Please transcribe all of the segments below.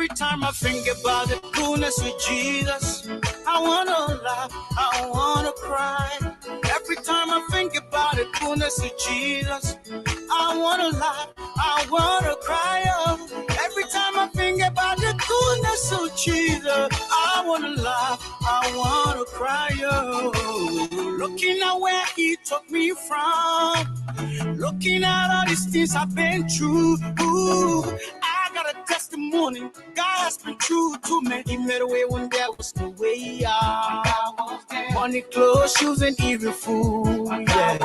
Every time I think about the goodness of Jesus, I wanna laugh, I wanna cry. Every time I think about the goodness of Jesus, I wanna laugh, I wanna cry. Oh. Every time I think about the goodness of Jesus, I wanna laugh, I wanna cry. Oh. Looking at where He took me from, looking at all these things I've been through. Ooh, I got a testimony. God has been true to me. He made a way when there was no way out. Money, clothes, shoes, and even food. Yeah.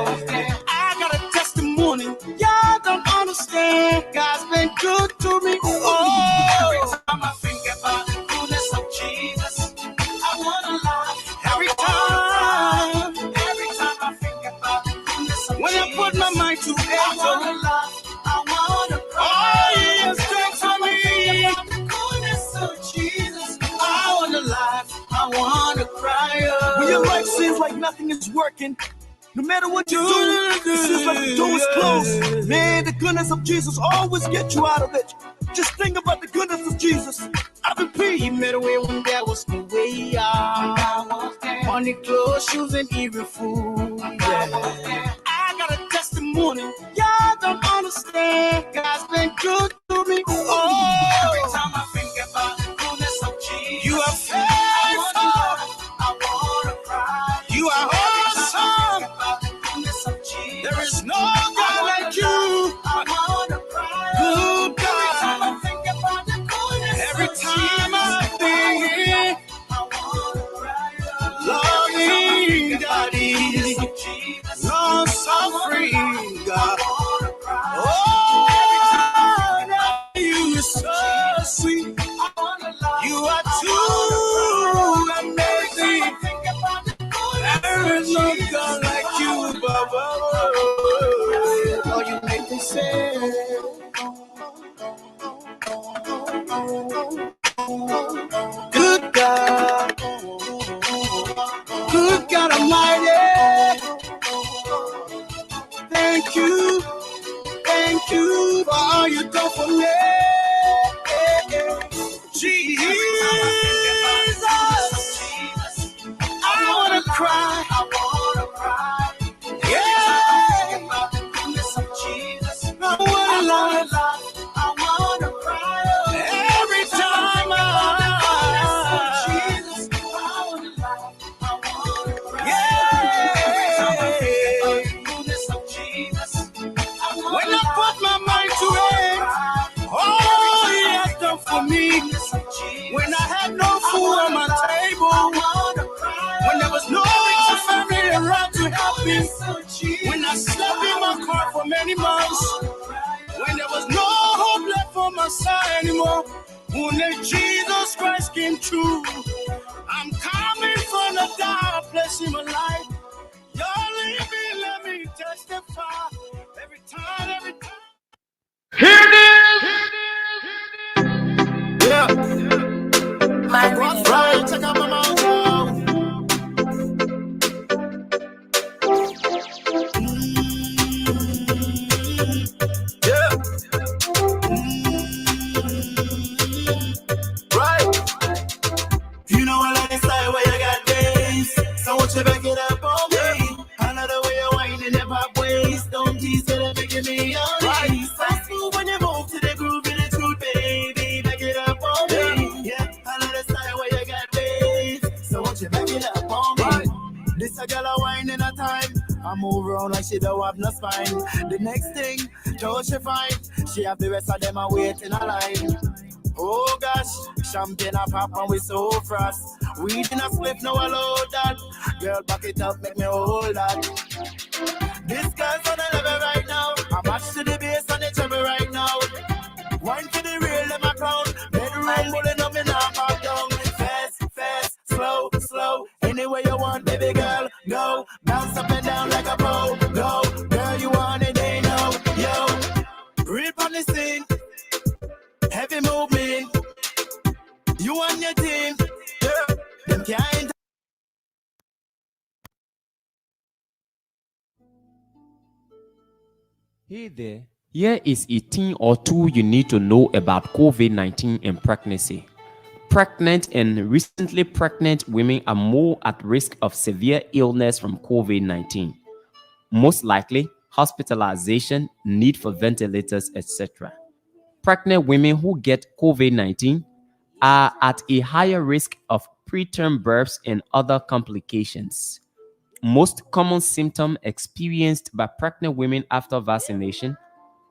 I got a testimony. Y'all don't understand. God's been good to me. Oh. Every time I think about the goodness of Jesus, I wanna laugh. Every time I think about the goodness of Jesus, when I put my mind to it, I wanna laugh, I wanna cry. Oh, yes, thanks for me. The goodness of Jesus, I wanna laugh, I wanna cry. When your life seems like nothing is working, no matter what you do, it seems like the door is closed. Man, the goodness of Jesus always gets you out of it. Just think about the goodness of Jesus. I've been paid. He made a way when there was no way out. Money, clothes, shoes, and even food. Yeah. I got a testimony. Y'all don't understand. God's been good to me. Oh. Every time I think about the goodness of Jesus, you are faithful. I wanna cry. You are awesome. There is no God like you. I wanna cry. Good God. Every time I think, I wanna cry. Loving Daddy, long suffering God. Oh, you are so sweet. You are too amazing. There is no God like you, Baba. Oh, you make me say, good God, good God Almighty. Thank you for all you done for me. Jesus, I wanna cry. Yeah, I wanna laugh. I wanna cry. Every time I when I put my mind to it, all He has done for me. When I had no food on my table, when there was no family around to help me, when I slept in my car for many months, when there was no hope left for my side anymore, only Jesus Christ came true. I'm coming from the dark place in my life. Y'all leave me, let me testify. Every time. Here it is. Yeah. Right, check out my mouth. Yeah. Right. You know I like the style where you got days. So won't you back it up on me? Another way you're whining your pop ways. Don't tease till they're making me on me. So smooth when you move to the groove in the truth, baby. Back it up on me. Yeah. Another style where you got days. So won't you back it up on me? This a girl a whine in a time. I move around like she don't have no spine. The next thing, Joe she find, she have the rest of them a wait in a line. Oh gosh, champagne a pop and we so fast. Weed in a split, no allow that. Girl, back it up, make me hold that. This girl's on the level right now. I match to the bass and the treble right now. Wine for the real, let my crown. Bedroom bullet up, me now back down. Fast, slow. Anywhere you want, baby girl, go. Bounce up and down like a pro. Go, girl, you want it, they know. Yo, real on the scene. Heavy movement. You and your team. Yeah, them can't. Hey there, Here is a thing or two you need to know about COVID 19 and pregnancy. Pregnant and recently pregnant women are more at risk of severe illness from COVID 19, most likely hospitalization, need for ventilators, etc. Pregnant women who get COVID 19 are at a higher risk of preterm births and other complications. Most common symptom experienced by pregnant women after vaccination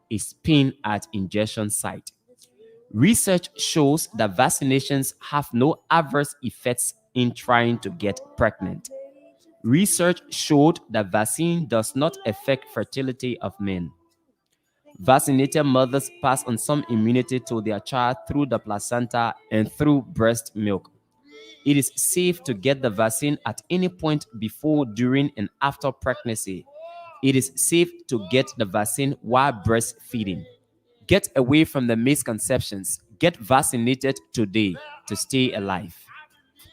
is pain at injection site. Research shows that vaccinations have no adverse effects in trying to get pregnant. Research showed that vaccine does not affect fertility of men. Vaccinated mothers pass on some immunity to their child through the placenta and through breast milk. It is safe to get the vaccine at any point before, during, and after pregnancy. It is safe to get the vaccine while breastfeeding. Get away from the misconceptions. Get vaccinated today to stay alive.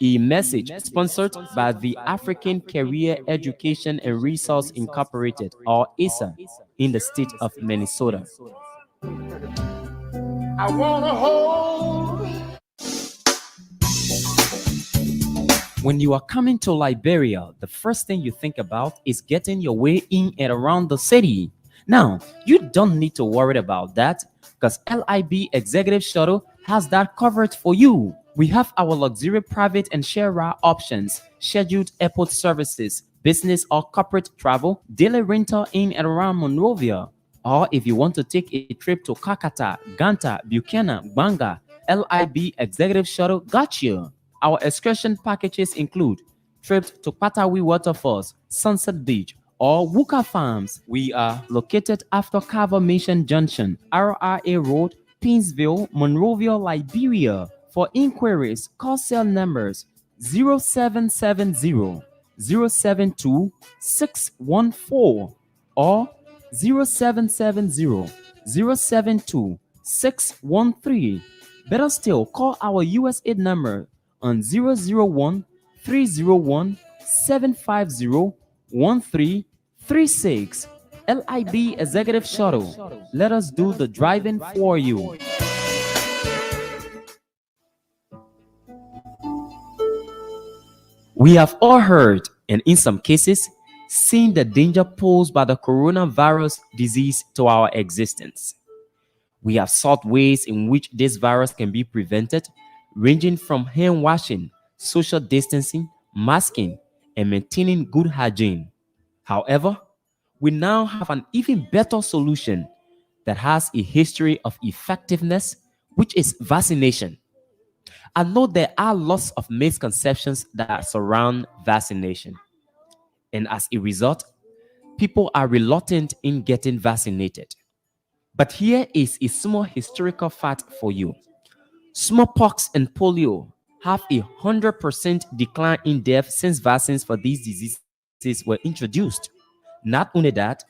A message sponsored by the African Career Education and Resource Incorporated, or ASA, in the state of Minnesota. I wanna hold. When you are coming to Liberia, the first thing you think about is getting your way in and around the city. Now, you don't need to worry about that because LIB Executive Shuttle has that covered for you. We have our luxury private and share ride options, scheduled airport services, business or corporate travel, daily rental in and around Monrovia. Or if you want to take a trip to Kakata, Ganta, Buchanan, Banga, LIB Executive Shuttle got you. Our excursion packages include trips to Patawi Waterfalls, Sunset Beach, or Wuka Farms. We are located after Carver Mission Junction, RRA Road, Pinsville, Monrovia, Liberia. For inquiries, call cell numbers 0770 072 614 or 0770 072 613. Better still, call our USA number on 001 301 750 1336. LIB Executive Shuttle. Let us do the driving for you. We have all heard, and in some cases, seen the danger posed by the coronavirus disease to our existence. We have sought ways in which this virus can be prevented, ranging from hand washing, social distancing, masking, and maintaining good hygiene. However, we now have an even better solution that has a history of effectiveness, which is vaccination. I know there are lots of misconceptions that surround vaccination, and as a result, people are reluctant in getting vaccinated. But here is a small historical fact for you. Smallpox and polio have a 100% decline in death since vaccines for these diseases were introduced. Not only that,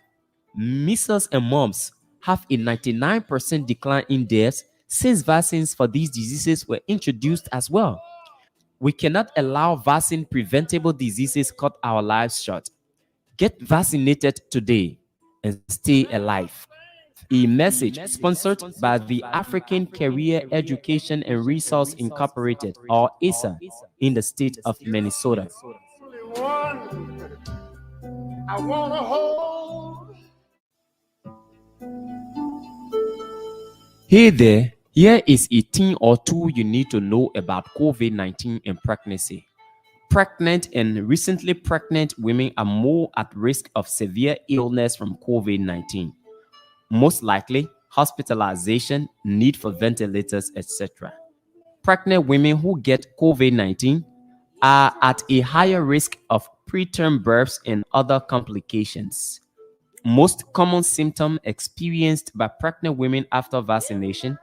measles and mumps have a 99% decline in deaths since vaccines for these diseases were introduced as well. We cannot allow vaccine preventable diseases cut our lives short. Get vaccinated today and stay alive. A message sponsored by the African Career Education and Resource Incorporated, or ASA, in the state of Minnesota. I wanna hold. Hey there, here is a thing or two you need to know about COVID 19 and pregnancy. Pregnant and recently pregnant women are more at risk of severe illness from COVID 19, most likely hospitalization, need for ventilators, etc. Pregnant women who get COVID 19 are at a higher risk of preterm births and other complications. Most common symptom experienced by pregnant women after vaccination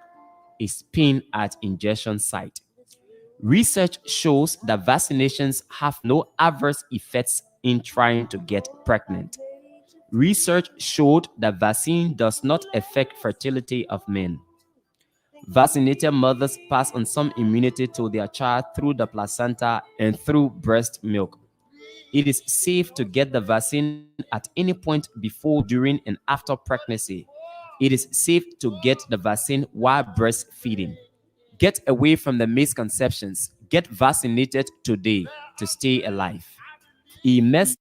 is pain at injection site. Research shows that vaccinations have no adverse effects in trying to get pregnant. Research showed that vaccine does not affect fertility of men. Vaccinated mothers pass on some immunity to their child through the placenta and through breast milk. It is safe to get the vaccine at any point before, during, and after pregnancy. It is safe to get the vaccine while breastfeeding. Get away from the misconceptions. Get vaccinated today to stay alive. Immerse.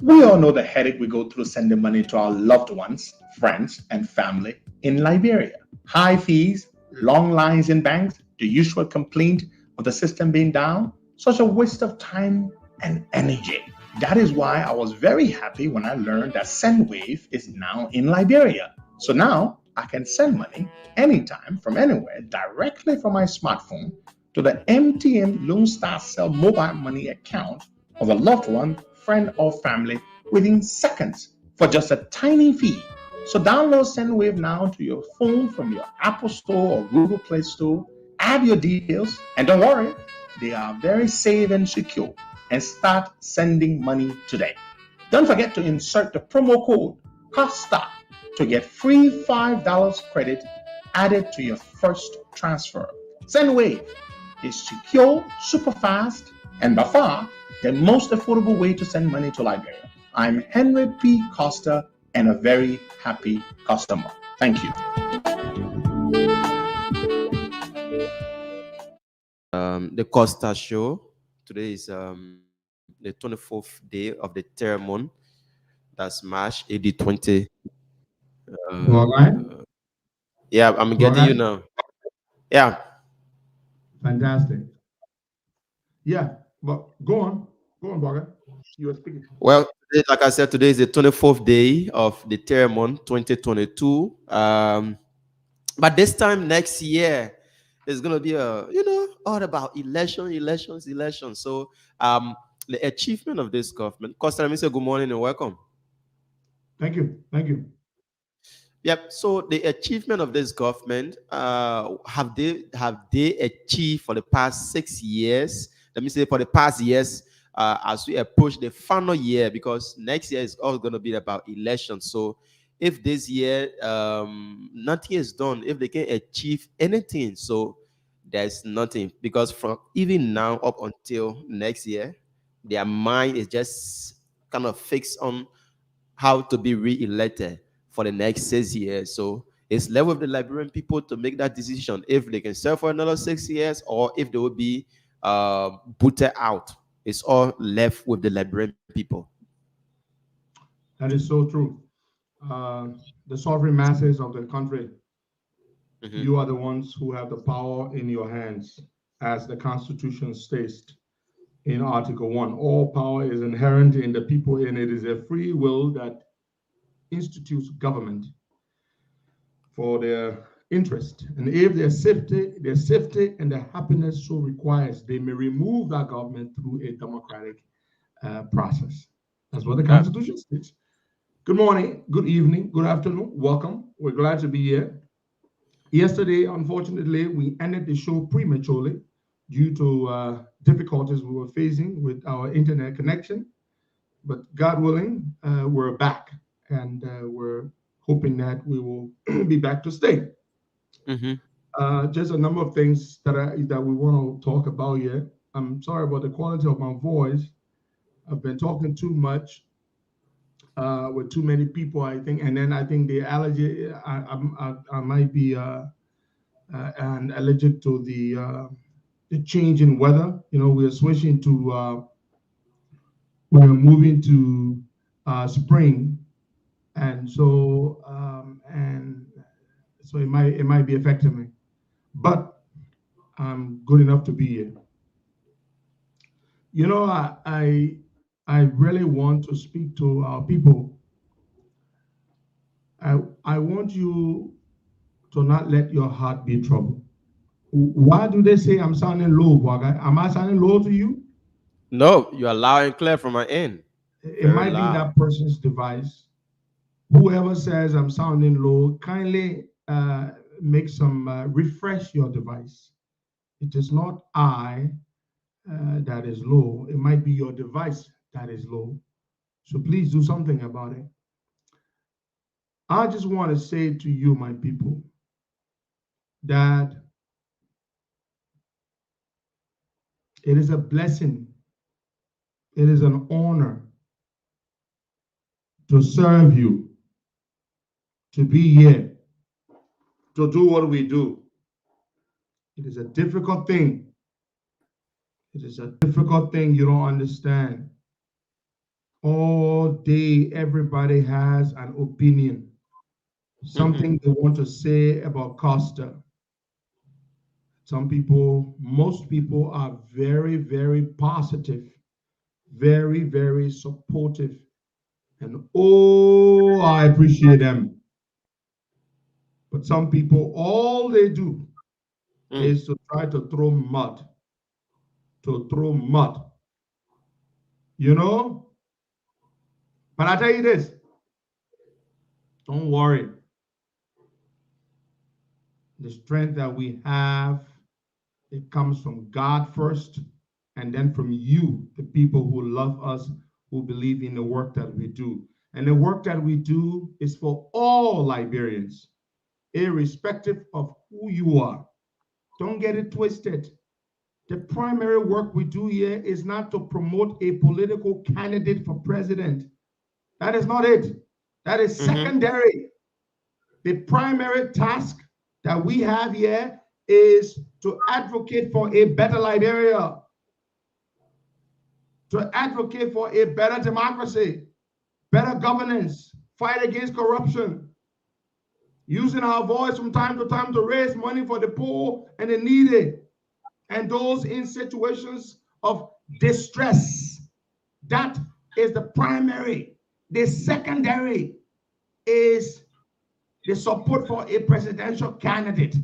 We all know the headache we go through sending money to our loved ones, friends, and family in Liberia. High fees, long lines in banks, the usual complaint of the system being down, such a waste of time and energy. That is why I was very happy when I learned that SendWave is now in Liberia. So now I can send money anytime from anywhere directly from my smartphone to the MTN Lone Star Cell mobile money account of a loved one, friend, or family within seconds for just a tiny fee. So download SendWave now to your phone from your Apple Store or Google Play Store. Add your details, and don't worry, they are very safe and secure. And start sending money today. Don't forget to insert the promo code COSTA to get free $5 credit added to your first transfer. SendWave is secure, super fast, and by far the most affordable way to send money to Liberia. I'm Henry P. Costa and a very happy customer. Thank you. The Costa Show. Today is the 24th day of the third month. That's March AD 20. All right. Yeah, I'm getting you now. Yeah. Fantastic. Yeah, but go on, Bogger. You were speaking. Well, like I said, today is the 24th day of the third month, 2022. But this time next year, there's gonna be all about elections. So the achievement of this government. Costa, let me say good morning and welcome. Thank you. Yep. So the achievement of this government, have they achieved for the past 6 years? Let me say for the past years, as we approach the final year, because next year is all going to be about elections. So if this year nothing is done, if they can achieve anything, so there's nothing, because from even now up until next year, their mind is just kind of fixed on how to be re-elected for the next 6 years. So it's left with the Liberian people to make that decision if they can serve for another 6 years or if they will be booted out. It's all left with the Liberian people. That is so true. The sovereign masses of the country, you are the ones who have the power in your hands, as the Constitution states in Article 1. All power is inherent in the people, and it is a free will that institutes government for their interest. And if their safety and their happiness so requires, they may remove that government through a democratic process. That's what the Constitution states. Good morning, good evening, good afternoon. Welcome. We're glad to be here. Yesterday, unfortunately, we ended the show prematurely due to difficulties we were facing with our internet connection. But God willing, we're back, and we're hoping that we will be back to stay. Just a number of things that we want to talk about here. I'm sorry about the quality of my voice. I've been talking too much with too many people, I think, and then I think the allergy. I might be and allergic to the change in weather. You know, we're switching to we're moving to spring, and so it might be affecting me, but I'm good enough to be here. You know, I really want to speak to our people. I want you to not let your heart be troubled. Why do they say I'm sounding low, Boga? Am I sounding low to you? No, you are loud and clear from my end. It might be that person's device. Whoever says I'm sounding low, kindly make some refresh your device. It is not I that is low. It might be your device that is low. So please do something about it. I just want to say to you, my people, that it is a blessing, it is an honor to serve you, to be here, to do what we do. It is a difficult thing. It is a difficult thing you don't understand. All day, everybody has an opinion, something they want to say about Costa. Some people, most people are very, very positive, very, very supportive. And oh, I appreciate them. But some people, all they do is to try to throw mud, you know? But I tell you this, don't worry. The strength that we have, it comes from God first, and then from you, the people who love us, who believe in the work that we do. And the work that we do is for all Liberians, irrespective of who you are. Don't get it twisted. The primary work we do here is not to promote a political candidate for president. That is not it. That is secondary. The primary task that we have here is to advocate for a better Liberia, to advocate for a better democracy, better governance, fight against corruption, using our voice from time to time to raise money for the poor and the needy and those in situations of distress. That is the primary. The secondary is the support for a presidential candidate.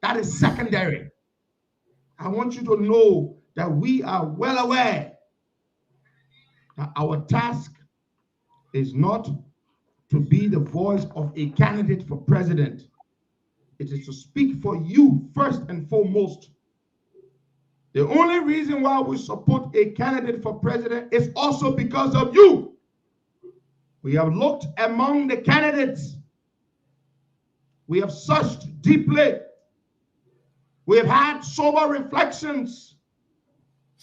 That is secondary. I want you to know that we are well aware that our task is not to be the voice of a candidate for president. It is to speak for you first and foremost. The only reason why we support a candidate for president is also because of you. We have looked among the candidates. We have searched deeply. We have had sober reflections.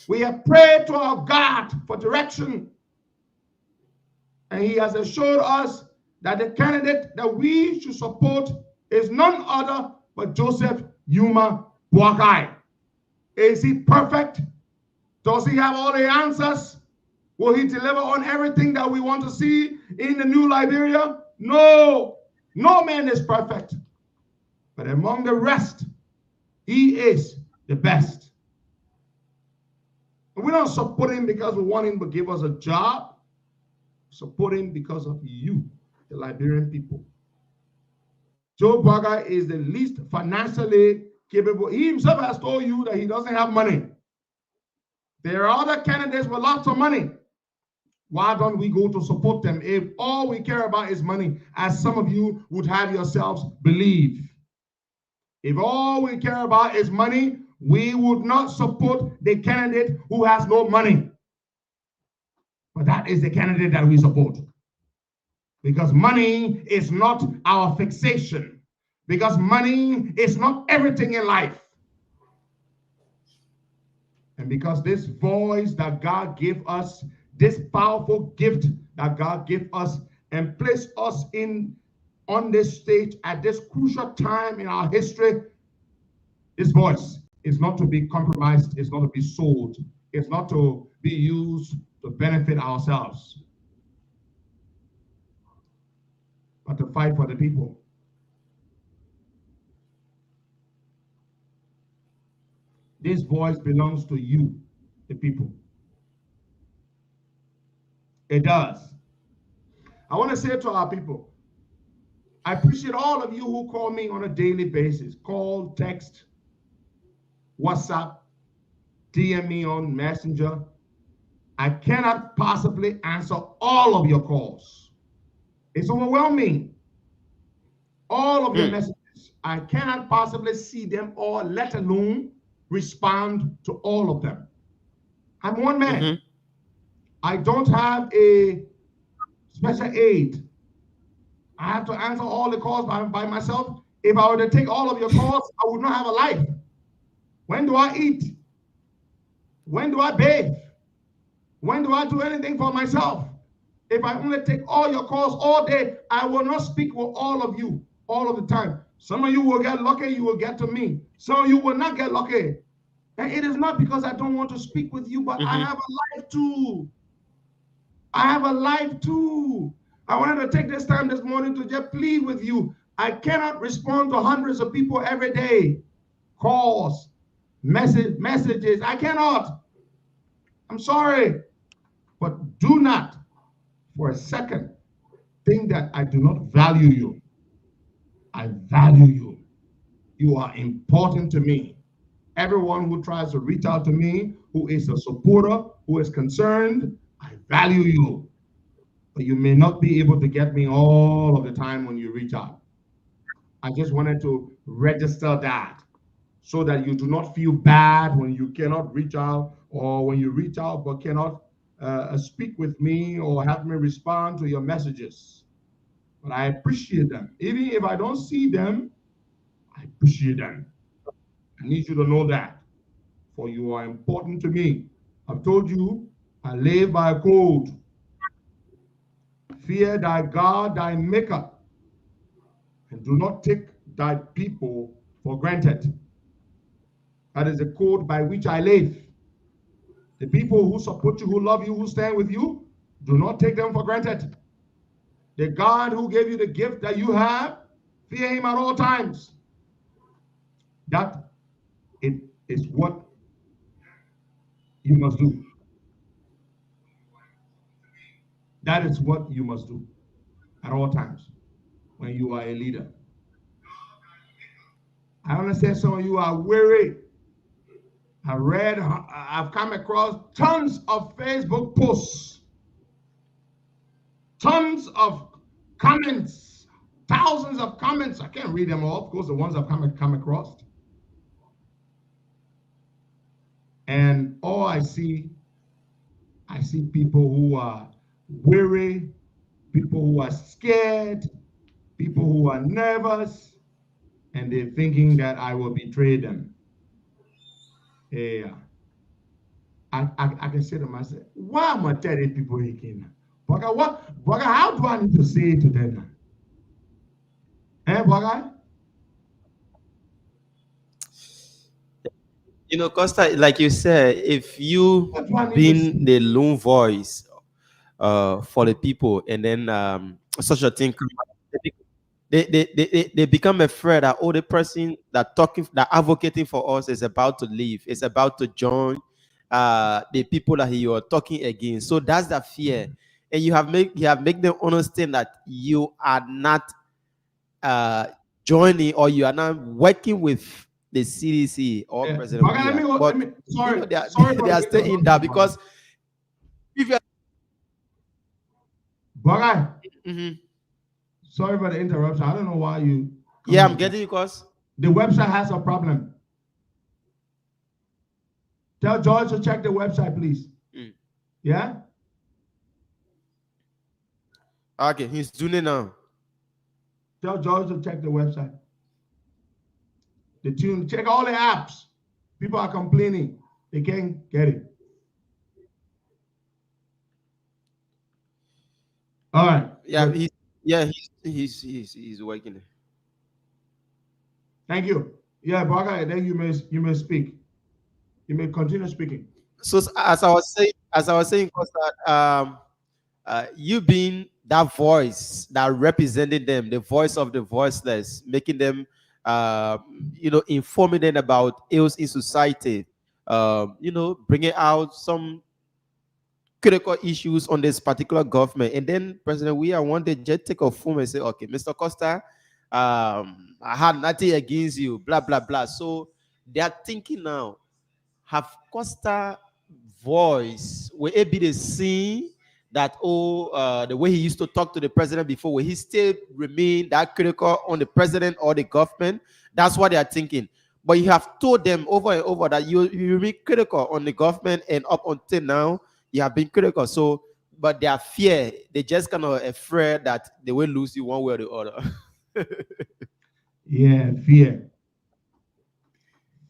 We have prayed to our God for direction. And he has assured us that the candidate that we should support is none other but Joseph Yuma Boakai. Is he perfect? Does he have all the answers? Will he deliver on everything that we want to see in the new Liberia? No. No man is perfect. But among the rest, he is the best. And we don't support him because we want him to give us a job. We support him because of you, the Liberian people. Joe Boakai is the least financially capable. He himself has told you that he doesn't have money. There are other candidates with lots of money. Why don't we go to support them if all we care about is money, as some of you would have yourselves believe? If all we care about is money, we would not support the candidate who has no money. But that is the candidate that we support. Because money is not our fixation. Because money is not everything in life. And because this voice that God gave us, this powerful gift that God gave us and placed us in on this stage at this crucial time in our history, this voice is not to be compromised, it's not to be sold, it's not to be used to benefit ourselves, but to fight for the people. This voice belongs to you, the people. It does. I want to say to our people, I appreciate all of you who call me on a daily basis. Call, text, WhatsApp, DM me on Messenger. I cannot possibly answer all of your calls. It's overwhelming. All of your messages. I cannot possibly see them all, let alone respond to all of them. I'm one man. I don't have a special aid. I have to answer all the calls by myself. If I were to take all of your calls, I would not have a life. When do I eat? When do I bathe? When do I do anything for myself? If I only take all your calls all day, I will not speak with all of you all of the time. Some of you will get lucky, you will get to me. Some of you will not get lucky. And it is not because I don't want to speak with you, but I have a life too. I have a life too. I wanted to take this time this morning to just plead with you. I cannot respond to hundreds of people every day. Calls, messages. I cannot. I'm sorry. But do not for a second think that I do not value you. I value you. You are important to me. Everyone who tries to reach out to me, who is a supporter, who is concerned, I value you. But you may not be able to get me all of the time when you reach out. I just wanted to register that so that you do not feel bad when you cannot reach out, or when you reach out but cannot speak with me or have me respond to your messages. But I appreciate them. Even if I don't see them, I appreciate them. I need you to know that, for you are important to me. I've told you, I live by a code. Fear thy God, thy maker, and do not take thy people for granted. That is the code by which I live. The people who support you, who love you, who stand with you, do not take them for granted. The God who gave you the gift that you have, fear him at all times. That it is what you must do. That is what you must do at all times when you are a leader. I understand some of you are weary. I've come across tons of Facebook posts, tons of comments, thousands of comments. I can't read them all, of course, the ones I've come across. And all I see people who are weary, people who are scared, people who are nervous, and they're thinking that I will betray them. Yeah. I can say to myself, why am I telling people again? Bugger, how do I need to say it to them? Bugger? You know, Costa, like you said, if you being the lone voice for the people, and then such a thing, they become afraid that the person that advocating for us is about to leave, is about to join the people that you are talking against. So that's the fear, and you have make them understand that you are not joining, or you are not working with the CDC or President Weah. But sorry, you know, they are staying there because if you are sorry for the interruption. I don't know why you. Yeah, I'm getting you, cause the website has a problem. Tell George to check the website, please. Yeah. Okay, he's doing it now. Tell George to check the website. The tune, check all the apps. People are complaining. They can't get it. All right. Yeah, he's working. Thank you. Yeah, Baga, then you may speak. You may continue speaking. So as I was saying, Costa, you being that voice that represented them, the voice of the voiceless, making them, informing them about ills in society, bringing out some critical issues on this particular government. And then President Weah one day just take a phone and say, okay, Mr. Costa, I had nothing against you, blah, blah, blah. So they are thinking now, have Costa voice, will it be the same that, the way he used to talk to the president before, will he still remain that critical on the president or the government? That's what they are thinking. But you have told them over and over that you remain critical on the government, and up until now, you have been critical. So, but their fear, they just kind of afraid that they will lose you one way or the other. Yeah, fear.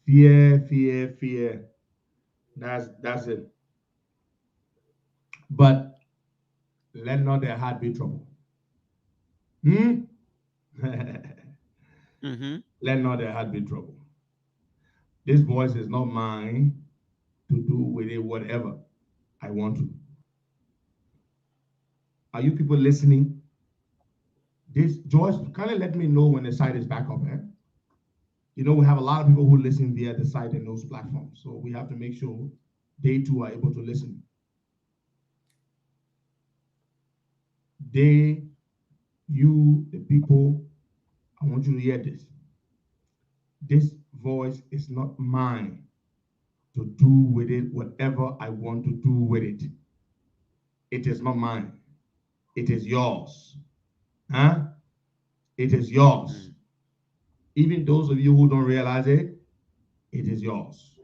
Fear. That's it. But let not their heart be troubled. Hmm? Mm-hmm. Let not their heart be troubled. This voice is not mine to do with it whatever I want to. Are you people listening? This George, kindly let me know when the site is back up, eh? You know, we have a lot of people who listen via the site and those platforms. So we have to make sure they too are able to listen. They, you, the people, I want you to hear this. This voice is not mine to do with it whatever I want to do with it. It is not mine. It is yours. Huh? It is yours. Even those of you who don't realize it, it is yours.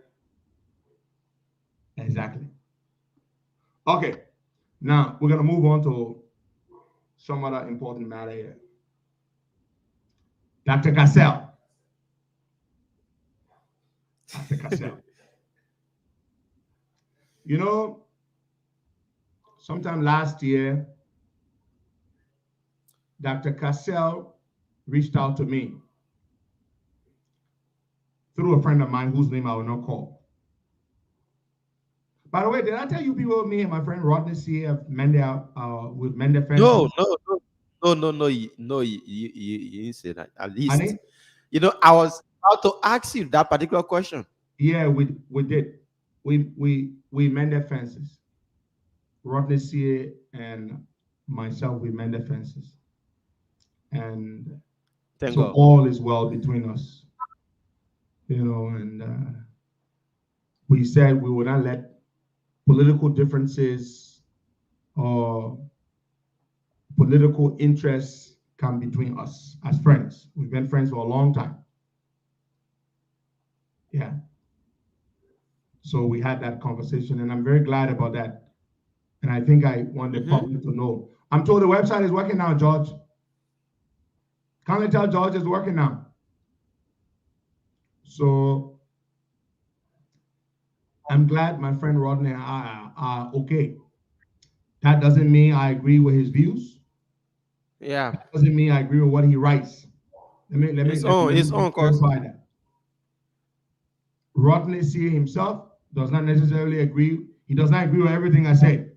Exactly. Okay. Now we're gonna move on to some other important matter here. Dr. Cassell. Dr. Cassell. You know, sometime last year, Dr. Cassell reached out to me through a friend of mine whose name I will not call. By the way, did I tell you people, me and my friend Rodney C. have mended with mended fences? No, you didn't say that. At least, Honey? you know, I was about to ask you that particular question. Yeah, we did. We mended fences. Rodney C. and myself, we mended fences. And Thank so God. all is well between us. You know, and we said we would not let political differences or political interests come between us as friends. We've been friends for a long time. Yeah. So we had that conversation, and I'm very glad about that. And I think I want the public to know. I'm told the website is working now, George. Can't I tell George it's working now? So I'm glad my friend Rodney are okay. That doesn't mean I agree with his views. Yeah. That doesn't mean I agree with what he writes. Let me It's on, cause clarify that. Rodney C. himself does not necessarily agree. He does not agree with everything I say.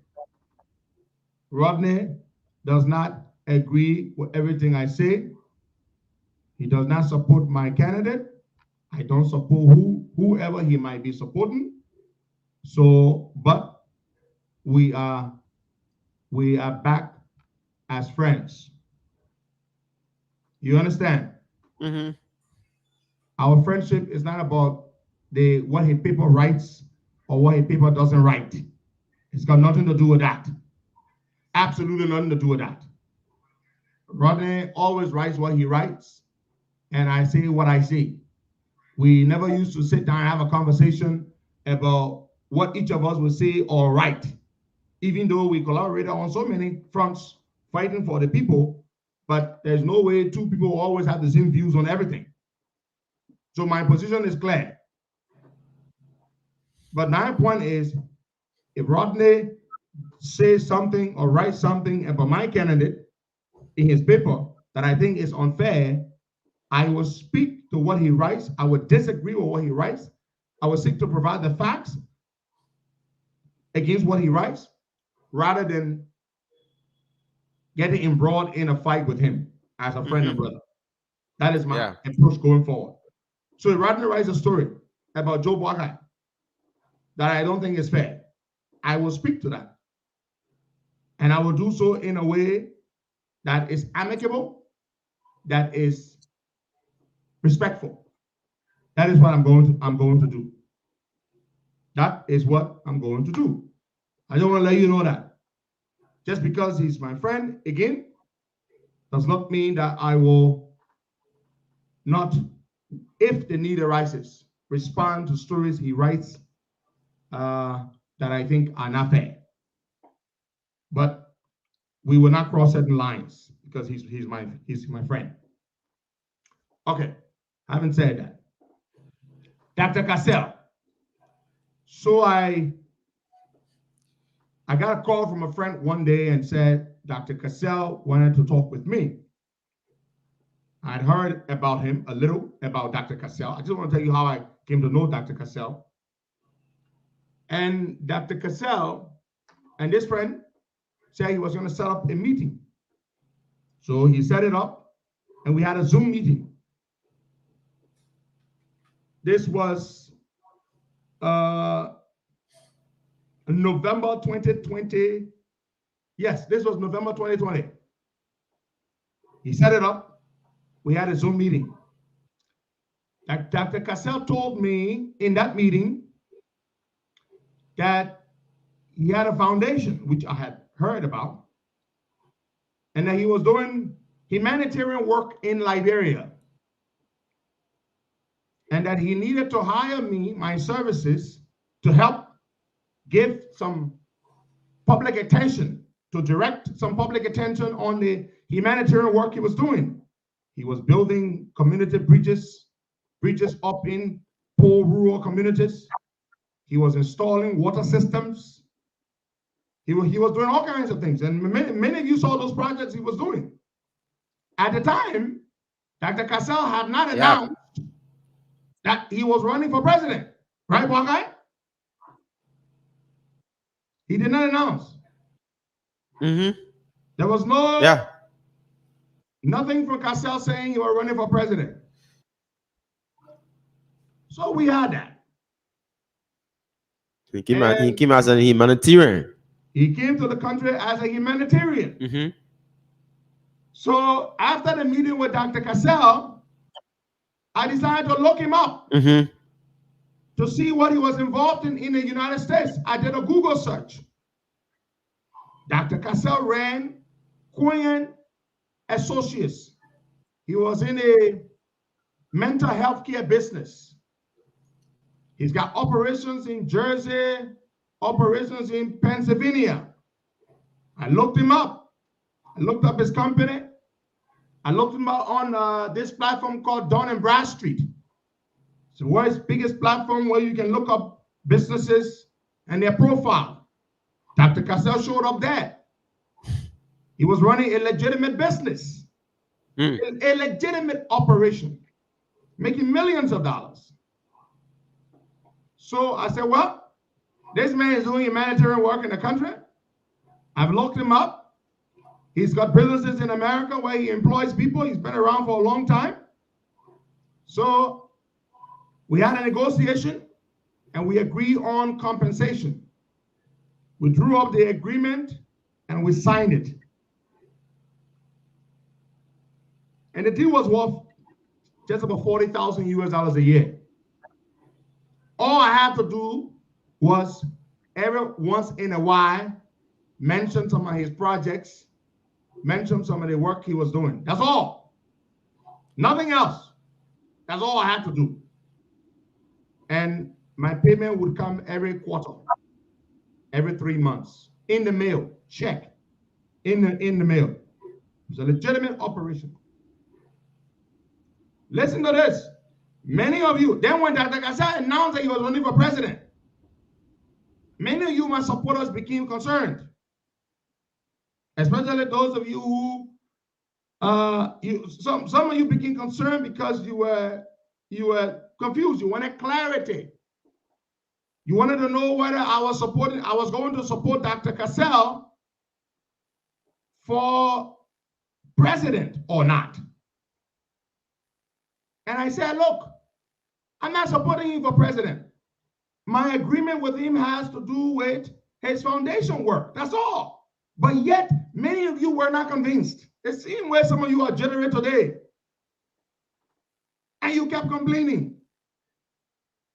Rodney does not agree with everything I say. He does not support my candidate. I don't support whoever he might be supporting. So, but we are back as friends. You understand? Our friendship is not about what a paper writes or what a paper doesn't write. It's got nothing to do with that. Absolutely nothing to do with that. Rodney always writes what he writes, and I say what I say. We never used to sit down and have a conversation about what each of us would say or write, even though we collaborated on so many fronts fighting for the people, but there's no way two people will always have the same views on everything. So my position is clear. But my point is, if Rodney says something or writes something about my candidate in his paper that I think is unfair, I will speak to what he writes. I would disagree with what he writes. I will seek to provide the facts against what he writes rather than getting embroiled in a fight with him as a friend and brother. That is my approach going forward. So if Rodney writes a story about Joe Boakai that I don't think is fair, I will speak to that. And I will do so in a way that is amicable, that is respectful. That is what I'm going to do. That is what I'm going to do. I don't want to let you know that. Just because he's my friend, again, does not mean that I will not, if the need arises, respond to stories he writes that I think are not fair. But we will not cross certain lines because he's my friend. Okay, having said that, Dr. Cassell. So I I got a call from a friend one day and said, Dr. Cassell wanted to talk with me. I'd heard about him a little, about Dr. Cassell. I just want to tell you how I came to know Dr. Cassell. And Dr. Cassell and this friend said he was going to set up a meeting. So he set it up, and we had a Zoom meeting. This was November 2020. Yes, this was November 2020. He set it up. We had a Zoom meeting. Dr. Cassell told me in that meeting that he had a foundation, which I had heard about, and that he was doing humanitarian work in Liberia, and that he needed to hire me, my services, to help give some public attention, to direct some public attention on the humanitarian work he was doing. He was building community bridges up in poor rural communities. He was installing water systems. He was doing all kinds of things. And many of you saw those projects he was doing. At the time, Dr. Cassell had not announced that he was running for president. Right, Bongai? He did not announce. There was nothing from Cassell saying he was running for president. So we had that. He came as a humanitarian. He came to the country as a humanitarian. So after the meeting with Dr. Cassell, I decided to look him up to see what he was involved in the United States. I did a Google search. Dr. Cassell ran Quinn Associates. He was in a mental health care business. He's got operations in Jersey, operations in Pennsylvania. I looked him up. I looked up his company. I looked him up on this platform called Dun & Bradstreet. It's the world's biggest platform where you can look up businesses and their profile. Dr. Cassell showed up there. He was running a legitimate business, a legitimate operation, making millions of dollars. So I said, well, this man is doing humanitarian work in the country. I've looked him up. He's got businesses in America where he employs people. He's been around for a long time. So we had a negotiation and we agreed on compensation. We drew up the agreement and we signed it. And the deal was worth just about $40,000 a year. All I had to do was every once in a while mention some of his projects, mention some of the work he was doing. That's all. Nothing else. That's all I had to do. And my payment would come every quarter, every 3 months, in the mail, check, in the mail. It's a legitimate operation. Listen to this. Many of you, then when Dr. Cassell announced that he was running for president, many of you, my supporters, became concerned. Especially those of you who, some of you became concerned because you were confused. You wanted clarity. You wanted to know whether I was going to support Dr. Cassell for president or not. And I said, look, I'm not supporting him for president. My agreement with him has to do with his foundation work. That's all. But yet, many of you were not convinced. The same way some of you are generous today. And you kept complaining.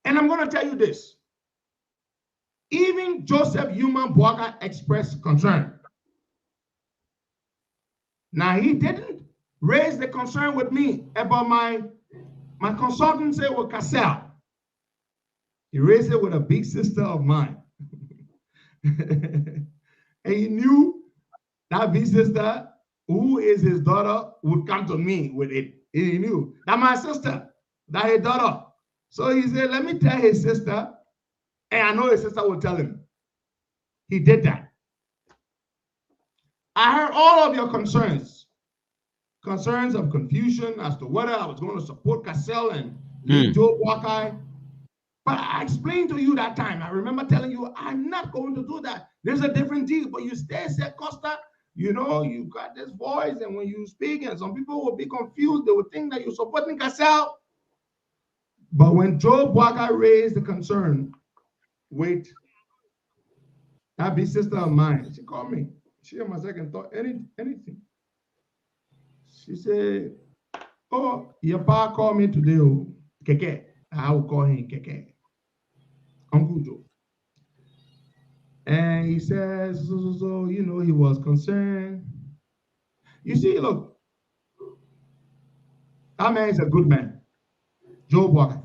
And I'm going to tell you this. Even Joseph Human Boaga expressed concern. Now, he didn't raise the concern with me about my consultancy with Cassell. He raised it with a big sister of mine. And he knew that big sister, who is his daughter, would come to me with it. He knew that my sister, that his daughter. So he said, let me tell his sister, and I know his sister will tell him. He did that. I heard all of your concerns of confusion as to whether I was going to support Cassell and leave Joe Buckeye. But I explained to you that time. I remember telling you, I'm not going to do that. There's a different deal. But you said, Costa, you got this voice, and when you speak, and some people will be confused. They would think that you're supporting Cassell. But when Joe Buckeye raised the concern, wait, that big sister of mine, she called me. She had my second thought, anything. She said, oh, your pa called me today, Keke. I will call him Keke. Uncle Joe. And he says, so, he was concerned. You see, look, that man is a good man, Joe Buckeye.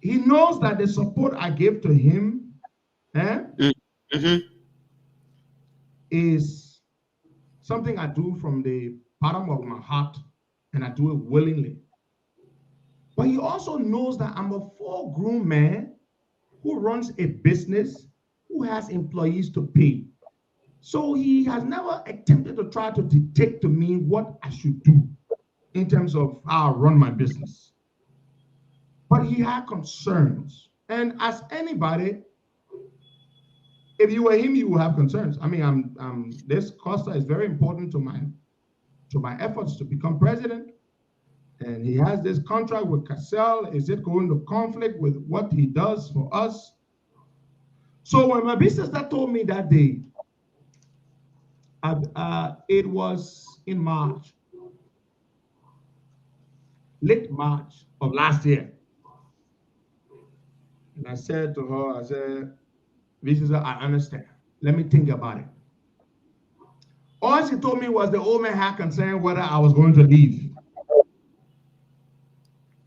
He knows that the support I give to him is something I do from the bottom of my heart, and I do it willingly. But he also knows that I'm a full-grown man who runs a business, who has employees to pay. So he has never attempted to try to dictate to me what I should do in terms of how I run my business. But he had concerns. And as anybody, if you were him, you would have concerns. I mean, this Costa is very important to my efforts to become president. And he has this contract with Cassell. Is it going to conflict with what he does for us? So when my business that told me that day, it was in March, late March of last year. And I said to her, Business, I understand. Let me think about it. All she told me was the old man had concern whether I was going to leave.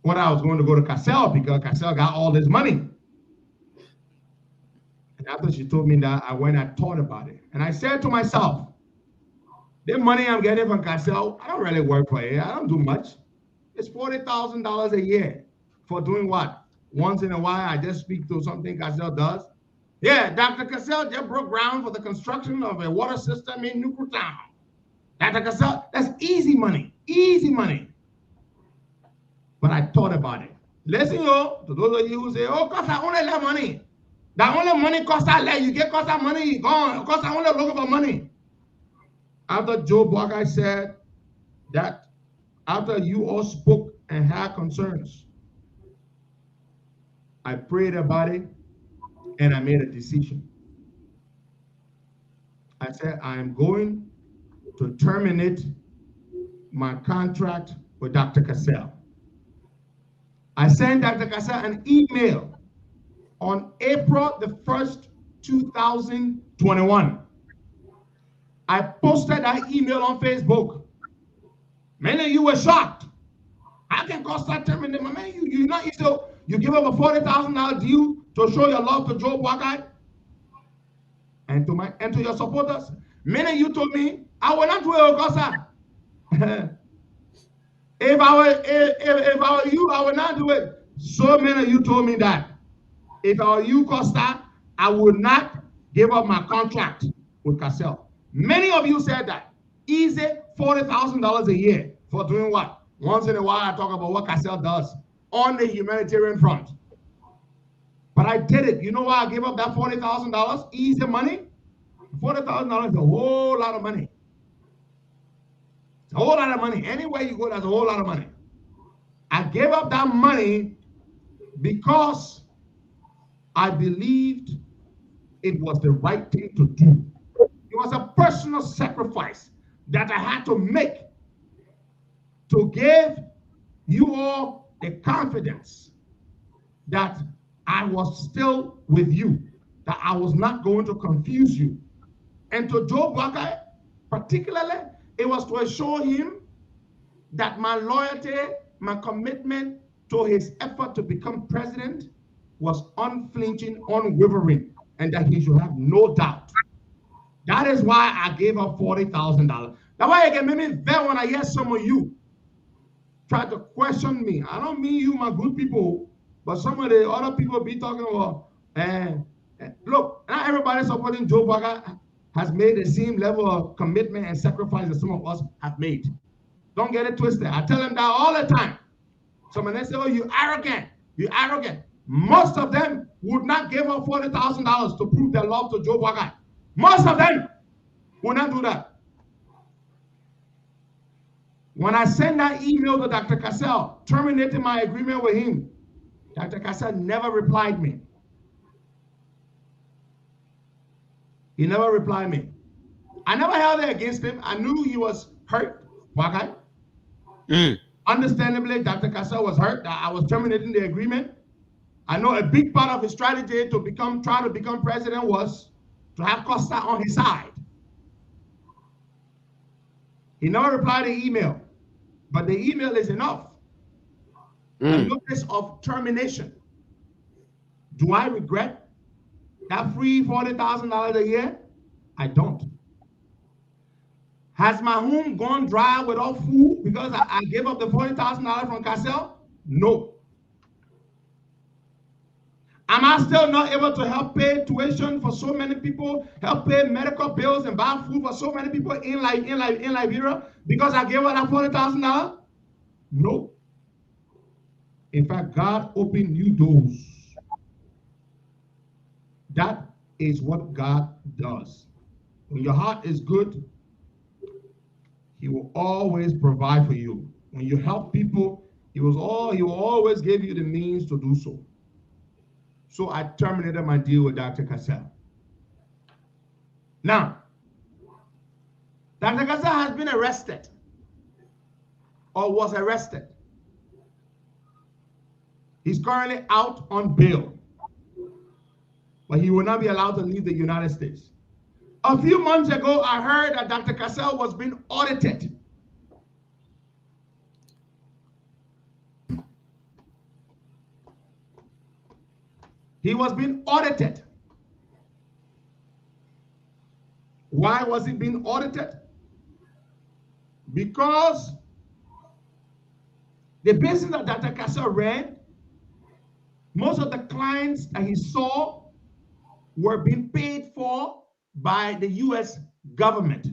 Whether I was going to go to Cassell because Cassell got all this money. And after she told me that, I went and thought about it. And I said to myself, the money I'm getting from Cassell, I don't really work for it. I don't do much. It's $40,000 a year for doing what? Once in a while, I just speak to something Cassell does. Yeah, Dr. Cassell just broke ground for the construction of a water system in Newtown. Dr. Cassell, that's easy money, easy money. But I thought about it. Listen, to those of you who say, oh, Costa only left money. That only money Costa left. You get Costa money, gone. Costa only looking for money. After Joe Buckeye said that, after you all spoke and had concerns, I prayed about it and I made a decision. I said, I am going to terminate my contract with Dr. Cassell. I sent Dr. Cassell an email on April the 1st, 2021. I posted that email on Facebook. Many of you were shocked. How can Costa terminate? Man, you give up a $40,000 deal to show your love to Joe Buckeye and to your supporters. Many of you told me, I will not do it, Costa. If I were you, I would not do it. So many of you told me that. If I were you, Costa, I would not give up my contract with Cassell. Many of you said that. Easy $40,000 a year for doing what? Once in a while, I talk about what Cassell does on the humanitarian front. But I did it. You know why I gave up that $40,000? Easy money. $40,000 is a whole lot of money. It's a whole lot of money. Anywhere you go, there's a whole lot of money. I gave up that money because I believed it was the right thing to do. It was a personal sacrifice that I had to make to give you all the confidence that I was still with you, that I was not going to confuse you. And to Joe Buckeye, particularly, it was to assure him that my loyalty, my commitment to his effort to become president was unflinching, unwavering, and that he should have no doubt. That is why I gave up $40,000. That's why I can make me vex when I hear some of you try to question me. I don't mean you, my good people, but some of the other people be talking about, look, not everybody supporting Joe Buckeye has made the same level of commitment and sacrifice that some of us have made. Don't get it twisted. I tell them that all the time. So when they say, oh, you arrogant, you arrogant. Most of them would not give up $40,000 to prove their love to Joe Biden. Most of them would not do that. When I sent that email to Dr. Cassell, terminating my agreement with him, Dr. Cassell never replied me. He never replied me. I never held it against him. I knew he was hurt. Okay? Understandably, Dr. Cassell was hurt that I was terminating the agreement. I know a big part of his strategy to try to become president was to have Costa on his side. He never replied to the email, but the email is enough. A notice of termination. Do I regret that free $40,000 a year? I don't. Has my home gone dry without food because I gave up the $40,000 from Cassell? No. Am I still not able to help pay tuition for so many people, help pay medical bills and buy food for so many people in Liberia because I gave up that $40,000? No. In fact, God opened new doors. That is what God does. When your heart is good, He will always provide for you. When you help people, He will always give you the means to do so. So I terminated my deal with Dr. Cassell. Now, Dr. Cassell has been arrested or was arrested. He's currently out on bail, but he will not be allowed to leave the United States. A few months ago, I heard that Dr. Cassell was being audited. He was being audited. Why was he being audited? Because the business that Dr. Cassell ran, most of the clients that he saw were being paid for by the U.S. government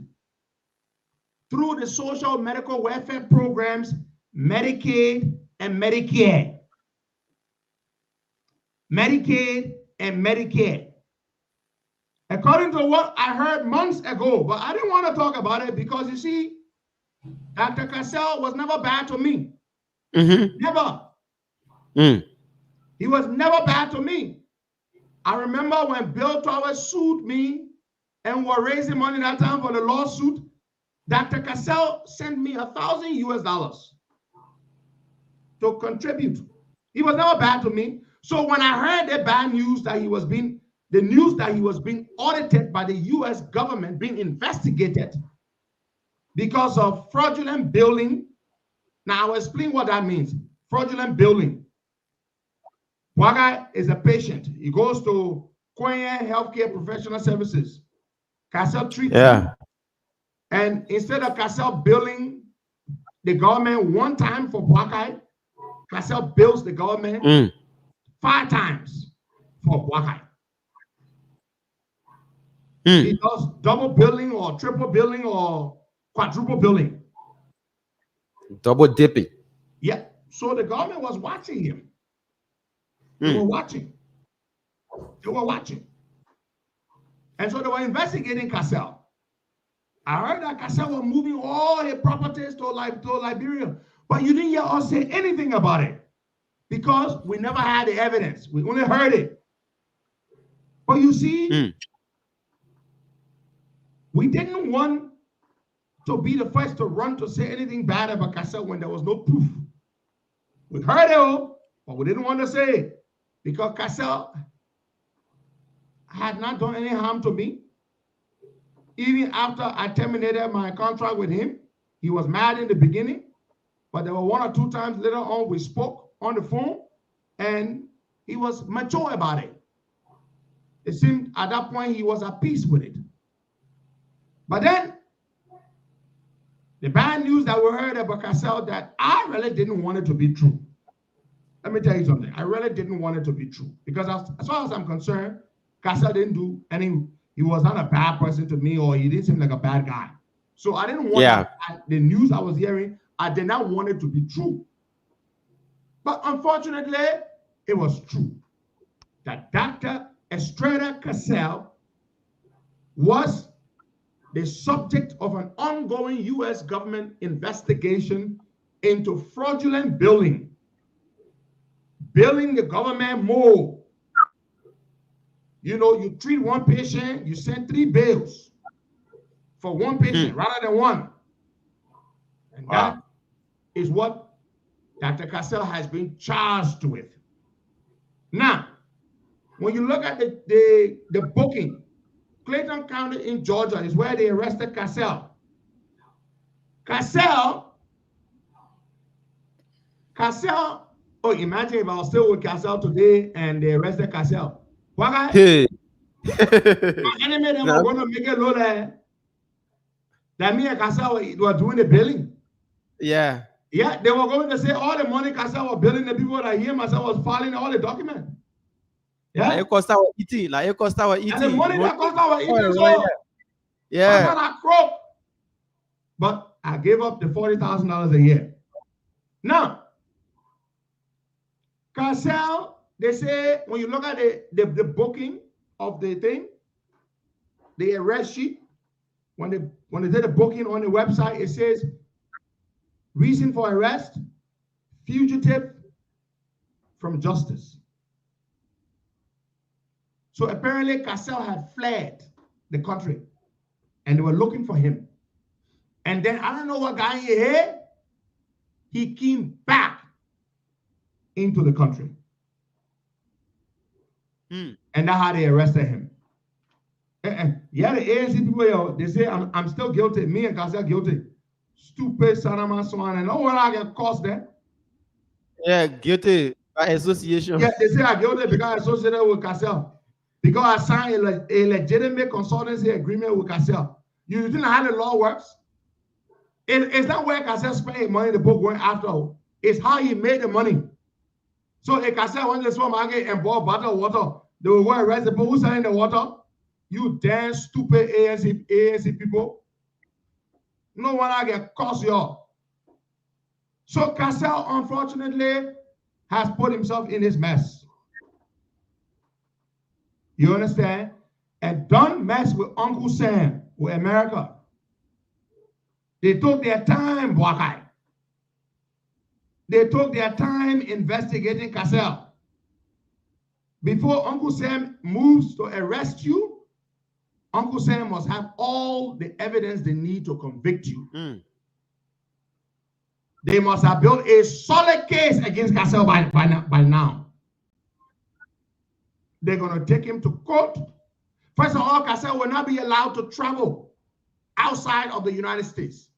through the social medical welfare programs, Medicaid and Medicare. Medicaid and Medicare. According to what I heard months ago, but I didn't want to talk about it because you see, Dr. Cassell was never bad to me. Never. He was never bad to me. I remember when Bill Towers sued me and were raising money that time for the lawsuit, Dr. Cassell sent me $1,000 to contribute. He was never bad to me. So when I heard the bad news that he was being audited by the U.S. government, being investigated because of fraudulent billing. Now I'll explain what that means. Fraudulent billing. Waga is a patient. He goes to Konya Healthcare Professional Services. Cassell treats him. And instead of Cassell billing the government one time for Waga, Cassell bills the government 5 times for Waga. He does double billing or triple billing or quadruple billing. Double dipping. Yeah. So the government was watching him. They were watching. They were watching. And so they were investigating Cassell. I heard that Cassell was moving all his properties to Liberia, but you didn't hear us say anything about it because we never had the evidence. We only heard it. But you see, we didn't want to be the first to run to say anything bad about Cassell when there was no proof. We heard it all, but we didn't want to say it because Cassell had not done any harm to me. Even after I terminated my contract with him, he was mad in the beginning, but there were 1 or 2 times later on we spoke on the phone and he was mature about it. It seemed at that point he was at peace with it. But then the bad news that we heard about Cassell that I really didn't want it to be true. Let me tell you something. I really didn't want it to be true because as far as I'm concerned, Cassell didn't do any. he was not a bad person to me, or he didn't seem like a bad guy. So I didn't want the news I was hearing, I did not want it to be true. But unfortunately, it was true that Dr. Estrada Cassell was the subject of an ongoing U.S. government investigation into fraudulent billing the government more. You know, you treat one patient, you send 3 bills for one patient rather than one. And that is what Dr. Cassell has been charged with. Now, when you look at the booking, Clayton County in Georgia is where they arrested Cassell. Cassell, oh, imagine if I was still with Cassell today and they arrested Cassell. What guy? Hey. My enemy, they were going to make it look like that me and Cassell were doing the billing. Yeah. Yeah, they were going to say all the money Cassell was billing the people that he myself was filing all the documents. Yeah. Like it cost our eating. Like it cost our eating. And the money that cost our eating. So yeah. I'm not broke. But I gave up the $40,000 a year. Now, Cassell, they say when you look at the booking of the thing, the arrest sheet, when they did the booking on the website, it says reason for arrest, fugitive from justice. So apparently Cassell had fled the country and they were looking for him. And then I don't know what guy he had, he came back into the country. And that's how they arrested him. Yeah, the ANC people, they say, I'm still guilty. Me and Cassell guilty. Stupid son of my son. And what I get cost there? Yeah, guilty by association. Yeah, they say I'm guilty because I associated with Cassell. Because I signed a legitimate consultancy agreement with Cassell. You think how the law works? It's not where Cassell spent money the book went after. It's how he made the money. So if Cassell went to the supermarket and bought bottled water, they will go arrest the people who's selling the water. You damn stupid ANC people. No one I get cost y'all. So Cassell, unfortunately, has put himself in this mess. You understand? And don't mess with Uncle Sam, with America. They took their time, Wakai. They took their time investigating Cassell. Before Uncle Sam moves to arrest you, Uncle Sam must have all the evidence they need to convict you. They must have built a solid case against Cassell by now. They're going to take him to court. First of all, Cassell will not be allowed to travel outside of the United States.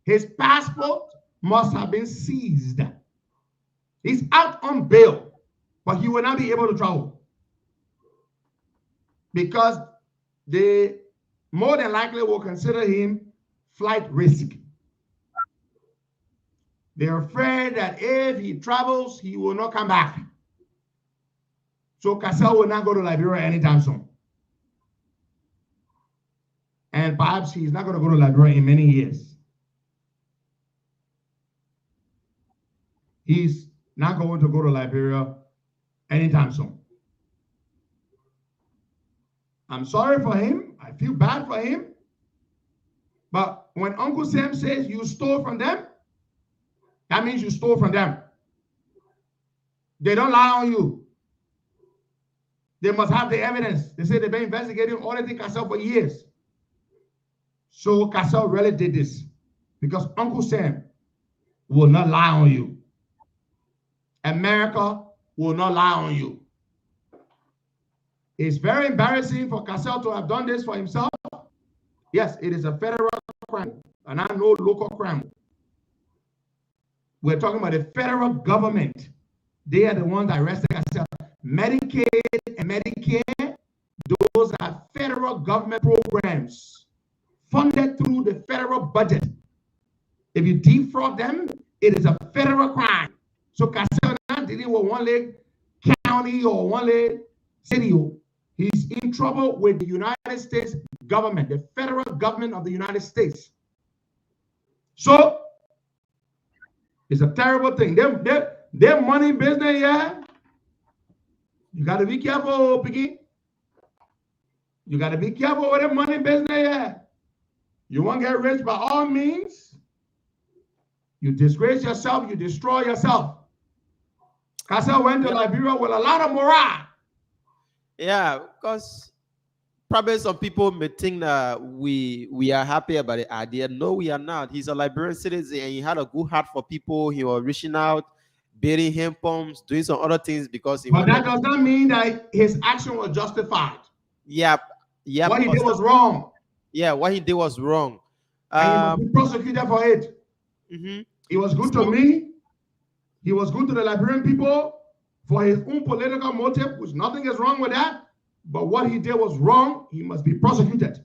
His passport must have been seized. He's out on bail, but he will not be able to travel because they more than likely will consider him flight risk. They're afraid that if he travels, he will not come back. So Cassell will not go to Liberia anytime soon. And perhaps he's not going to go to Liberia in many years. He's not going to go to Liberia anytime soon. I'm sorry for him. I feel bad for him. But when Uncle Sam says you stole from them, that means you stole from them. They don't lie on you. They must have the evidence. They say they've been investigating auditing Cassell for years. So Cassell really did this because Uncle Sam will not lie on you. America will not lie on you. It's very embarrassing for Cassell to have done this for himself. Yes, it is a federal crime and not no local crime. We're talking about the federal government. They are the ones that arrested Cassell. Medicaid and Medicare, those are federal government programs funded through the federal budget. If you defraud them, it is a federal crime. So Cassell not dealing with one leg county or one leg city. He's in trouble with the United States government, the federal government of the United States. So it's a terrible thing. Their money business, yeah. You got to be careful, Piggy. You got to be careful with the money business, yeah. You want to get rich by all means. You disgrace yourself, you destroy yourself. Kasa went to Liberia with a lot of morale. Yeah, because probably some people may think that we are happy about the idea. No, we are not. He's a Liberian citizen and he had a good heart for people. He was reaching out, building hand pumps, doing some other things because he But wanted. that does not mean that his action was justified. Yeah. What he did was wrong. Yeah, what he did was wrong. And he must be prosecuted for it. He was good to me. He was good to the Liberian people for his own political motive, which nothing is wrong with that. But what he did was wrong. He must be prosecuted.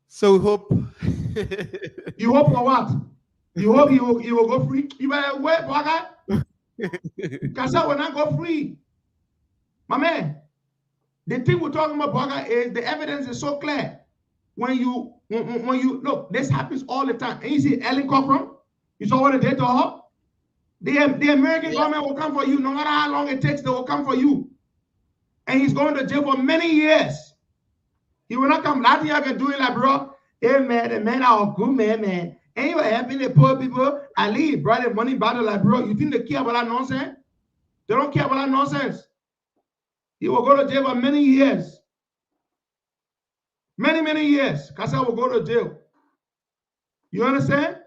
So we hope. You hope for what? You hope he will go free? You better wait, Baga. Kasa will not go free. My man, the thing we're talking about, Baga, is the evidence is so clear. When you look, this happens all the time. And you see Ellen Cochran, you saw what they did to her? The American government will come for you. No matter how long it takes, they will come for you. And he's going to jail for many years. He will not come. Nothing I can do in like, bro. Hey, man, the men are good, man. Ain't you helping the poor people? I leave, brought the money back to like, bro. You think they care about that nonsense? They don't care about that nonsense. He will go to jail for many years. Many years. Kasa will go to jail. You understand?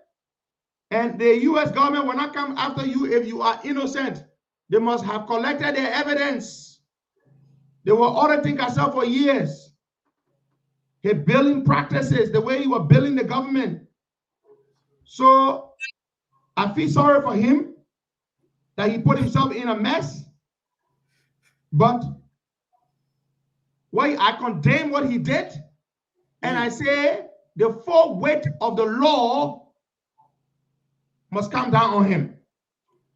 And the U.S. government will not come after you if you are innocent. They must have collected their evidence. They were auditing Kasa for years. His billing practices, the way he was billing the government. So I feel sorry for him that he put himself in a mess. But I condemn what he did. And I say the full weight of the law must come down on him.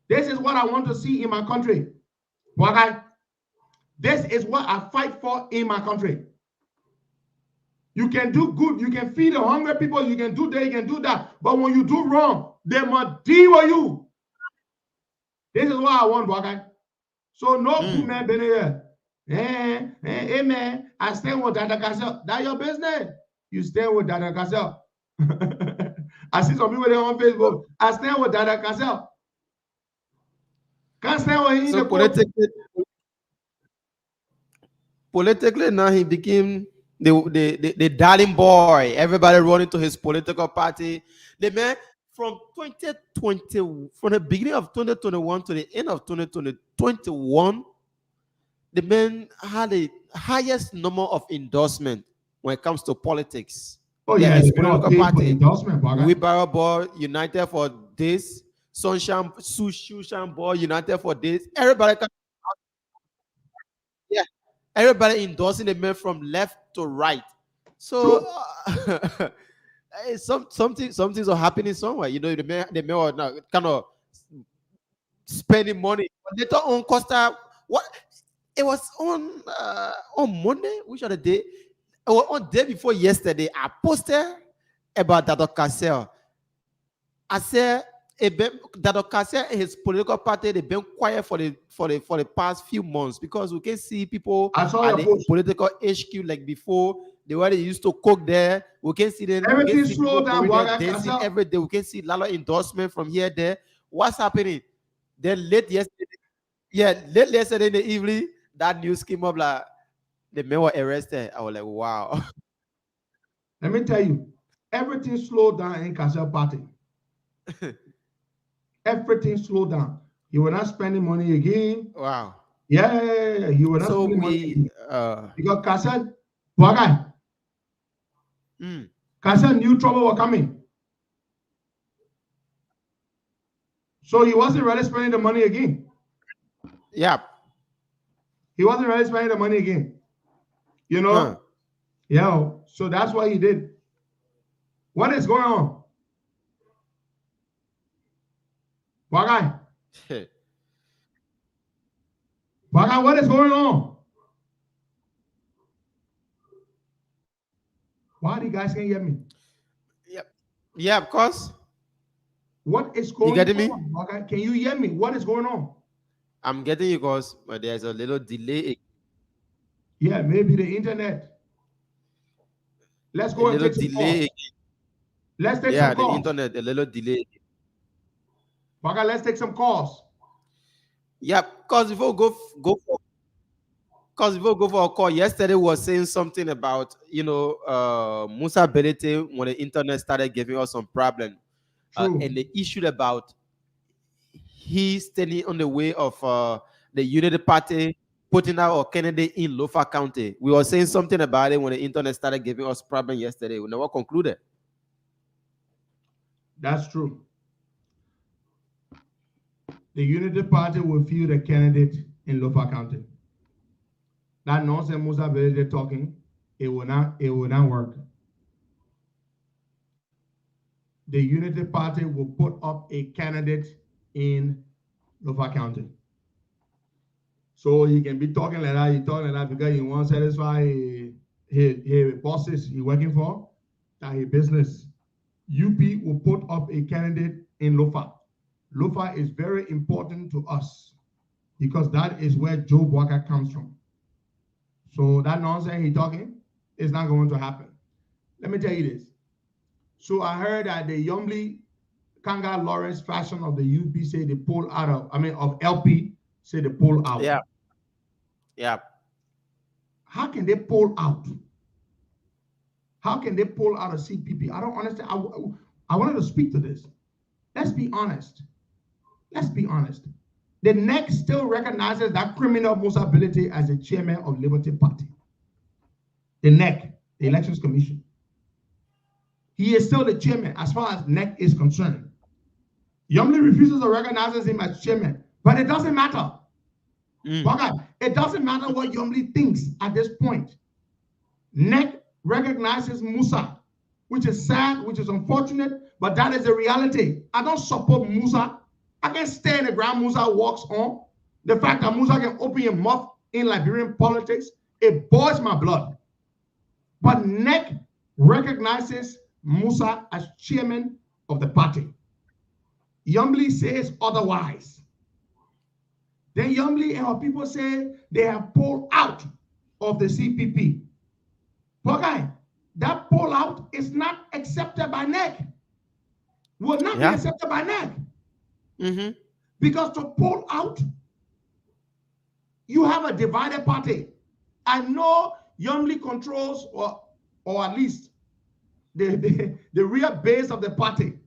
This is what I want to see in my country. This is what I fight for in my country. You can do good. You can feed the hungry people. You can do that. You can do that. But when you do wrong, they must deal with you. This is what I want, Bwakai. So no good man been here. Hey, man, I stand with Dada Kasel. That's your business. You stand with Dada Kasel. I see some people there on Facebook. I stand with Dada Kasel. Can't stand with him. So politically now he became the darling boy. Everybody running to his political party. The man from 2020, from the beginning of 2021 to the end of 2021, the man had the highest number of endorsement when it comes to politics. Oh yeah, his political party. Wheelbarrow Boy United for this, Sushan Boy United for this. Everybody endorsing the man from left to right. So something's happening somewhere. You know, the man was now kind of spending money. Later on, Costa, what it was on Monday, which other day? It was on day before yesterday. I posted about Dr. Cassell. I said Dr. Cassell and his political party, they've been quiet for the past few months because we can see people at the political HQ like before. The way they used to cook there, we can see them. Everything slowed down. Dancing every day. We can see a lot of endorsement from here there. What's happening? Then late yesterday in the evening, that news came up like the men were arrested. I was like, wow. Let me tell you, everything slowed down in Cassell party. Everything slowed down. You were not spending money again. Wow. Yeah. You were not spending money again. Because Cassell, Cassell knew trouble was coming. So he wasn't really spending the money again. Yeah. He wasn't really spending the money again. You know? Yeah. So that's what he did. What is going on? Bagai, what is going on? Why the guys can't hear me? Yep. Yeah, of course. What is You going getting me? on? Okay, can you hear me? What is going on? I'm getting you, cause but there's a little delay. Yeah, maybe the internet. Let's A go and little take some delay. calls. Let's take Yeah, some the calls. internet, a little delay. Okay, let's take some calls. Yep. Cause before go for a call, yesterday was saying something about Musa Belete when the internet started giving us some problem. True. And the issue about he standing on the way of the Unity Party putting out a candidate in Lofa County. We were saying something about it when the internet started giving us problem yesterday. We never concluded. That's true. The Unity Party will field a candidate in Lofa County. That nonsense Musa Belede talking, it will not work. The Unity Party will put up a candidate in Lofa County. So he can be talking like that, because he wants to satisfy his bosses he working for, that his business. UP will put up a candidate in Lofa. Lofa is very important to us because that is where Joe Walker comes from. So that nonsense he talking is not going to happen. Let me tell you this. So I heard that the Yomli Kanga Lawrence fashion of the UP say they pull out of LP say they pull out. Yeah. Yeah. How can they pull out? How can they pull out of CPP? I don't understand. I wanted to speak to this. Let's be honest. Let's be honest. The NEC still recognizes that criminal Musa Belete as the chairman of Liberty Party. The NEC, the Elections Commission. He is still the chairman as far as NEC is concerned. Yomli refuses to recognize him as chairman, but it doesn't matter. It doesn't matter what Yomli thinks at this point. NEC recognizes Musa, which is sad, which is unfortunate, but that is the reality. I don't support Musa. I can't stand the ground Musa walks on. The fact that Musa can open your mouth in Liberian politics, it boils my blood. But NEC recognizes Musa as chairman of the party. Yomli says otherwise. Then Yomli and her people say they have pulled out of the CPP. But that pull out is not accepted by NEC. Will not be accepted by NEC. Because to pull out, you have a divided party. I know Yomli controls, or at least the real base of the party.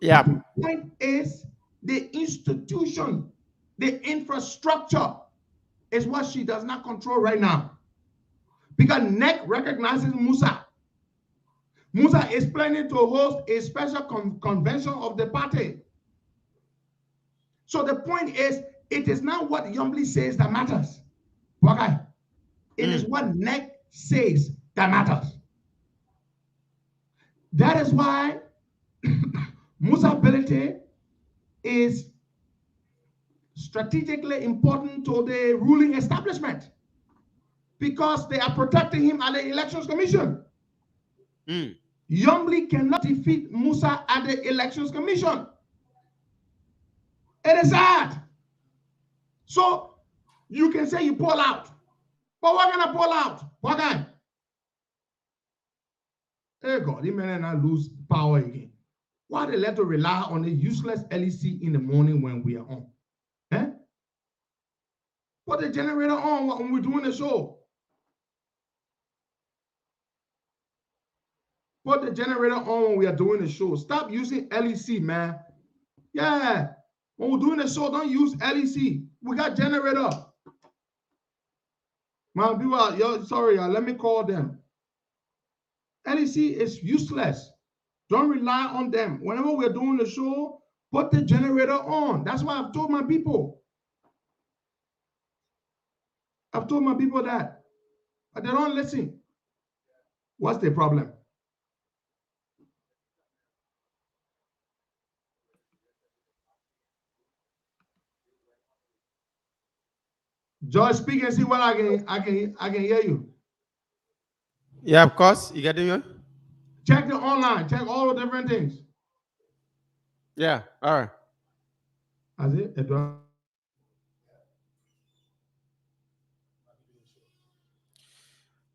Yeah. The point is the institution, the infrastructure is what she does not control right now. Because NEC recognizes Musa. Musa is planning to host a special convention of the party. So the point is, it is not what Yomli says that matters. Okay? It is what NEC says that matters. That is why Musa Belete is strategically important to the ruling establishment because they are protecting him at the Elections Commission. Yomli cannot defeat Musa at the Elections Commission. It is sad. So you can say you pull out. But we're going to pull out. Okay. Hey God, these men not lose power again. Why they let to rely on the useless LEC in the morning when we are on? Eh? Put the generator on when we're doing the show. Put the generator on when we are doing the show. Stop using LEC, man. Yeah. When we're doing the show, don't use LEC. We got generator. Man, people, sorry, let me call them. LEC is useless. Don't rely on them. Whenever we're doing the show, put the generator on. That's why I've told my people. I've told my people that. But they don't listen. What's the problem? George, speak and see what I can hear you. Yeah, of course. You getting me? Check the online. Check all the different things. Yeah. All right. As it.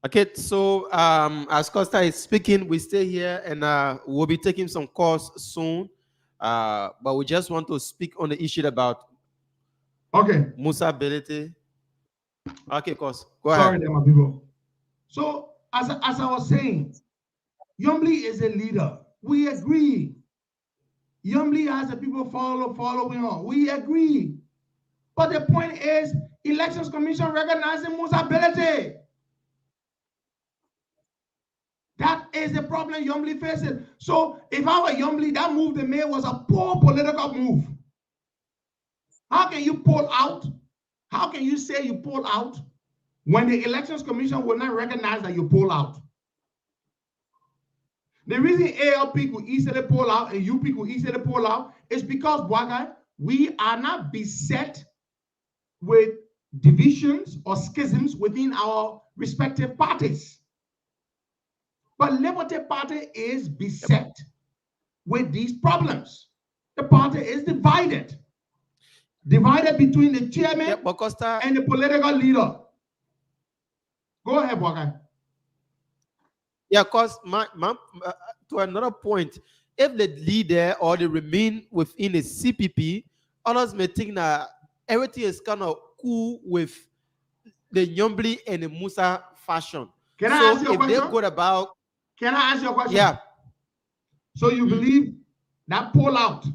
Okay, so as Costa is speaking, we stay here and we'll be taking some calls soon. But we just want to speak on the issue about Musa ability. Okay, Costa, go ahead. Sorry, there, my people. So, as I was saying, Yombly is a leader. We agree. Yombly has the people following on. We agree. But the point is, Elections Commission recognizing Musa ability. That is the problem Yombly faces. So if I were Yombly, that move they made was a poor political move. How can you pull out? How can you say you pull out when the Elections Commission will not recognize that you pull out? The reason ALP could easily pull out and UP could easily pull out is because, Bwaga, we are not beset with divisions or schisms within our respective parties. But Liberty Party is beset with these problems. The party is divided. Divided between the chairman and the political leader. Go ahead, Bwaga. Yeah, because to another point, if the leader or they remain within the CPP, others may think that everything is kind of cool with the Yombly and the Musa fashion. Can I ask you a question? They're good about... Can I ask you a question? Yeah. So you believe that pull out?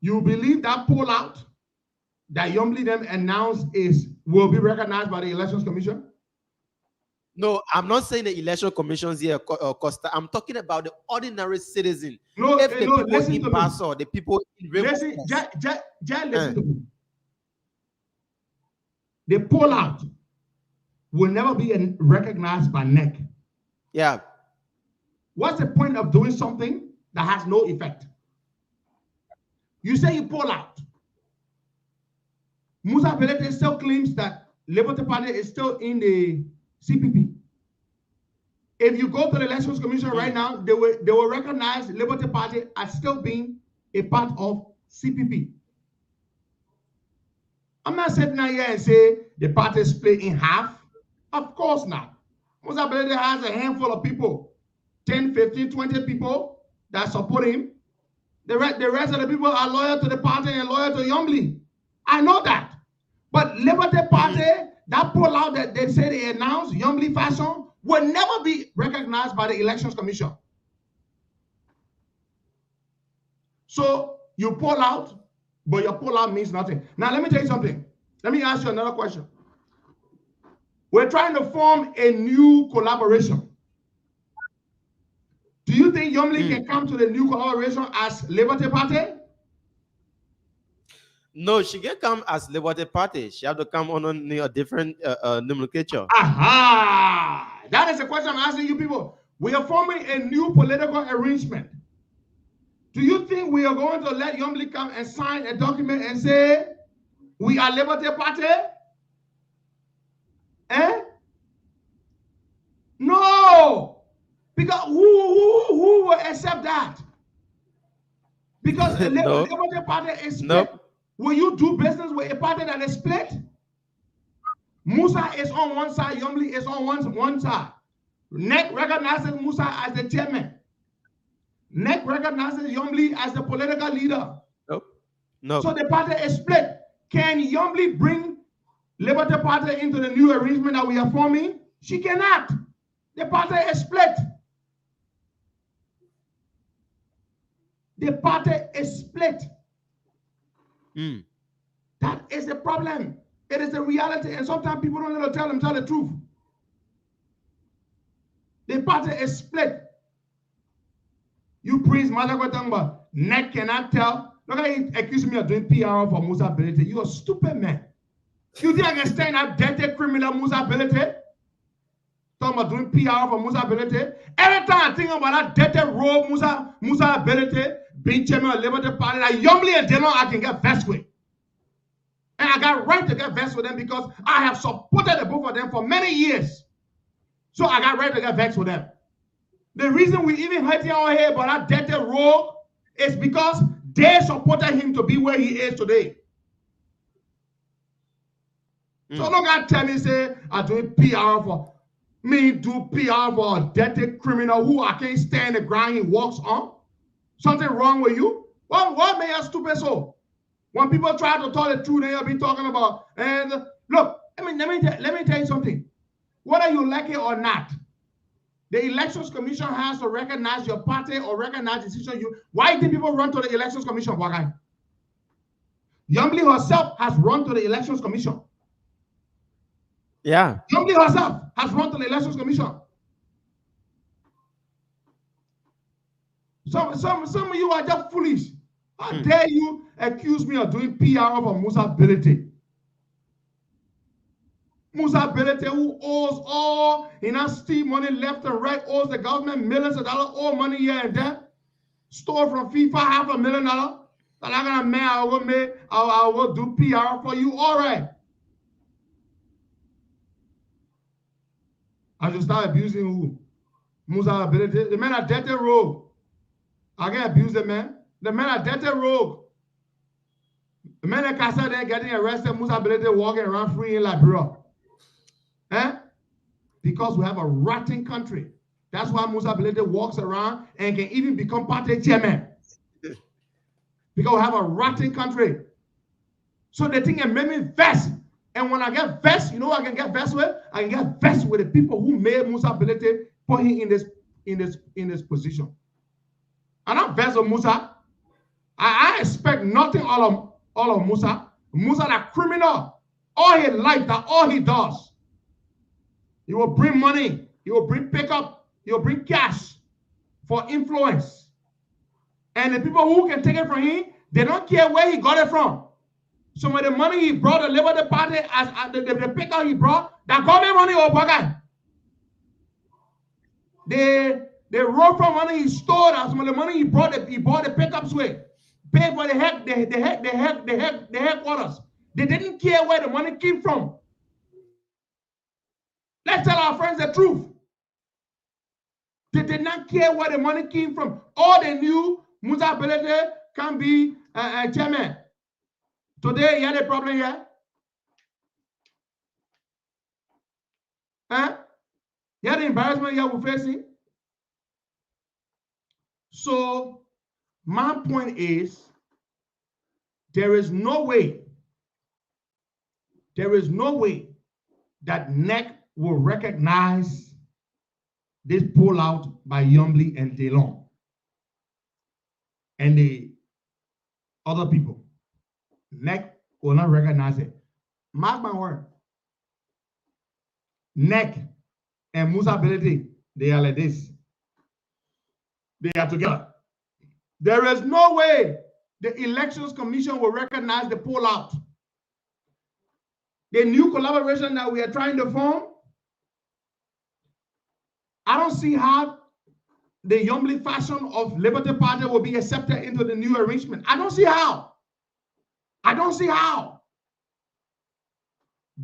You believe that pull out that Yombly them announced will be recognized by the Elections Commission? No, I'm not saying the election commissions here, Costa. I'm talking about the ordinary citizen. No, if the people listen in to Paso, the people in Rainbow, listen to me. The pull out will never be recognized by NEC. Yeah. What's the point of doing something that has no effect? You say you pull out. Musa Belete still claims that Liberty Party is still in the CPP. If you go to the Elections Commission right now, they will recognize Liberty Party as still being a part of CPP. I'm not sitting here and say the party is split in half. Of course not. Musa Belete has a handful of people, 10, 15, 20 people that support him. The rest of the people are loyal to the party and loyal to Yombly. I know that. But Liberty Party, that pull out that they say they announced, Yombly fashion, will never be recognized by the Elections Commission. So you pull out, but your pull out means nothing. Now let me tell you something. Let me ask you another question. We're trying to form a new collaboration. Do you think Yombly can come to the new collaboration as Liberty Party? No, she can come as Liberty Party. She have to come on a different nomenclature. Aha! That is the question I'm asking you people. We are forming a new political arrangement. Do you think we are going to let Yombly come and sign a document and say, we are Liberty Party? No! Because who will accept that? Because the Liberty Party is split. Nope. Will you do business with a party that is split? Musa is on one side, Yombly is on one side. NEC recognizes Musa as the chairman. NEC recognizes Yombly as the political leader. Nope. So the party is split. Can Yombly bring Liberty Party into the new arrangement that we are forming? She cannot. The party is split. The party is split. That is the problem. It is the reality, and sometimes people don't want to tell the truth. The party is split. You Prince Madagotangba, NEC cannot tell. Look at you accusing me of doing PR for Musa Ability. You are a stupid man. You think I can stand that dirty criminal Musa Ability? Talking about doing PR for Musa Ability. Every time I think about that dirty rogue Musa Ability, being chairman of Liberty Party, like Yombly and Deno, I can get vexed with. And I got right to get vexed with them because I have supported the both of them for many years. So I got right to get vexed with them. The reason we even hurting our head about that dirty rogue is because they supported him to be where he is today. So don't got tell me say I doing PR for me, do PR for a dirty criminal who I can't stand the ground he walks on. Something wrong with you? What made you stupid so? When people try to tell the truth, they'll be talking about. And look, let me tell you something. Whether you like it or not, the Elections Commission has to recognize your party or recognize the decision you. Why did people run to the Elections Commission, Wagai? Youngly herself has run to the Elections Commission. Yeah. Youngly herself has run to the Elections Commission. Some of you are just foolish. How dare you accuse me of doing PR of Musa ability? Musa ability, who owes all, steal money left and right, owes the government millions of dollars, all money here and there, stole from FIFA $500,000. That I'm gonna make, I will do PR for you. All right. I should start abusing who? Musa ability. The man are dirty rogue. I can abuse the man. The man are dirty rogue. The man at Casa there getting arrested, Musa ability walking around free in Liberia. Because we have a rotten country. That's why Musa ability walks around and can even become party chairman. Because we have a rotten country. So they think it made me vexed. And when I get vexed, you know what I can get vexed with? I can get vexed with the people who made Musa ability put him in this position. I'm not vexed with Musa. I expect nothing all of Musa. Musa that criminal. All his life, that all he does. He will bring money. He will bring pickup. He will bring cash for influence. And the people who can take it from him, they don't care where he got it from. Some of the money he brought, the Liberty Party, as the pickup he brought, that government money or bugger. They wrote from money he stole. Some of the money he bought the pickups with. Paid for the headquarters. They didn't care where the money came from. Let's tell our friends the truth. They did not care where the money came from. All they knew, Musa Belede can be a chairman. Today, you had a problem here? You had the embarrassment here we're facing? So, my point is, there is no way that NEC will recognize this pullout by Yombly and Delon and the other people. NEC will not recognize it. Mark my word. NEC and Musa Belede, they are like this. They are together. There is no way the Elections Commission will recognize the pullout. The new collaboration that we are trying to form, I don't see how the Yombly fashion of Liberty Party will be accepted into the new arrangement. I don't see how. I don't see how.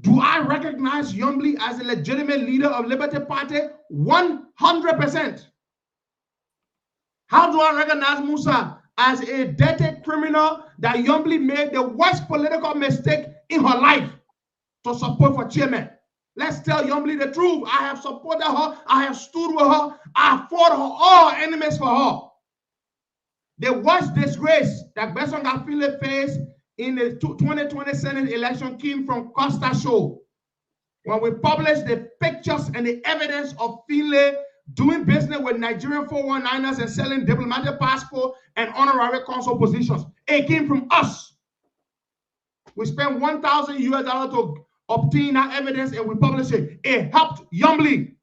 Do I recognize Yombly as a legitimate leader of Liberty Party? 100%. How do I recognize Musa as a dirty criminal that Yombly made the worst political mistake in her life to support for chairman? Let's tell Yombly the truth. I have supported her. I have stood with her. I fought her all enemies for her. The worst disgrace that Besson Gafile faced in the 2020 Senate election came from Costa Show. When we published the pictures and the evidence of Finlay doing business with Nigerian 419ers and selling diplomatic passport and honorary consul positions. It came from us. We spent $1,000 to obtain that evidence and we published it. It helped Yombly.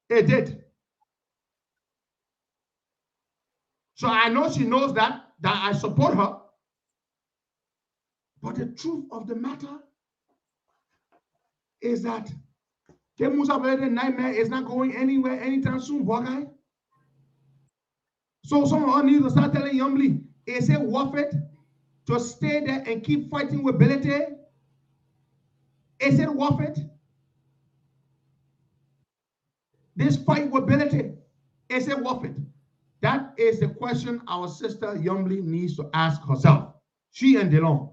It did. So I know she knows that I support her. But the truth of the matter is that the Musa Belede nightmare is not going anywhere anytime soon, guy. So some of us need to start telling Yombly, is it worth it to stay there and keep fighting with Belede? Is it worth it? This fight with ability, is it worth it? That is the question our sister Yombly needs to ask herself. She and Delon.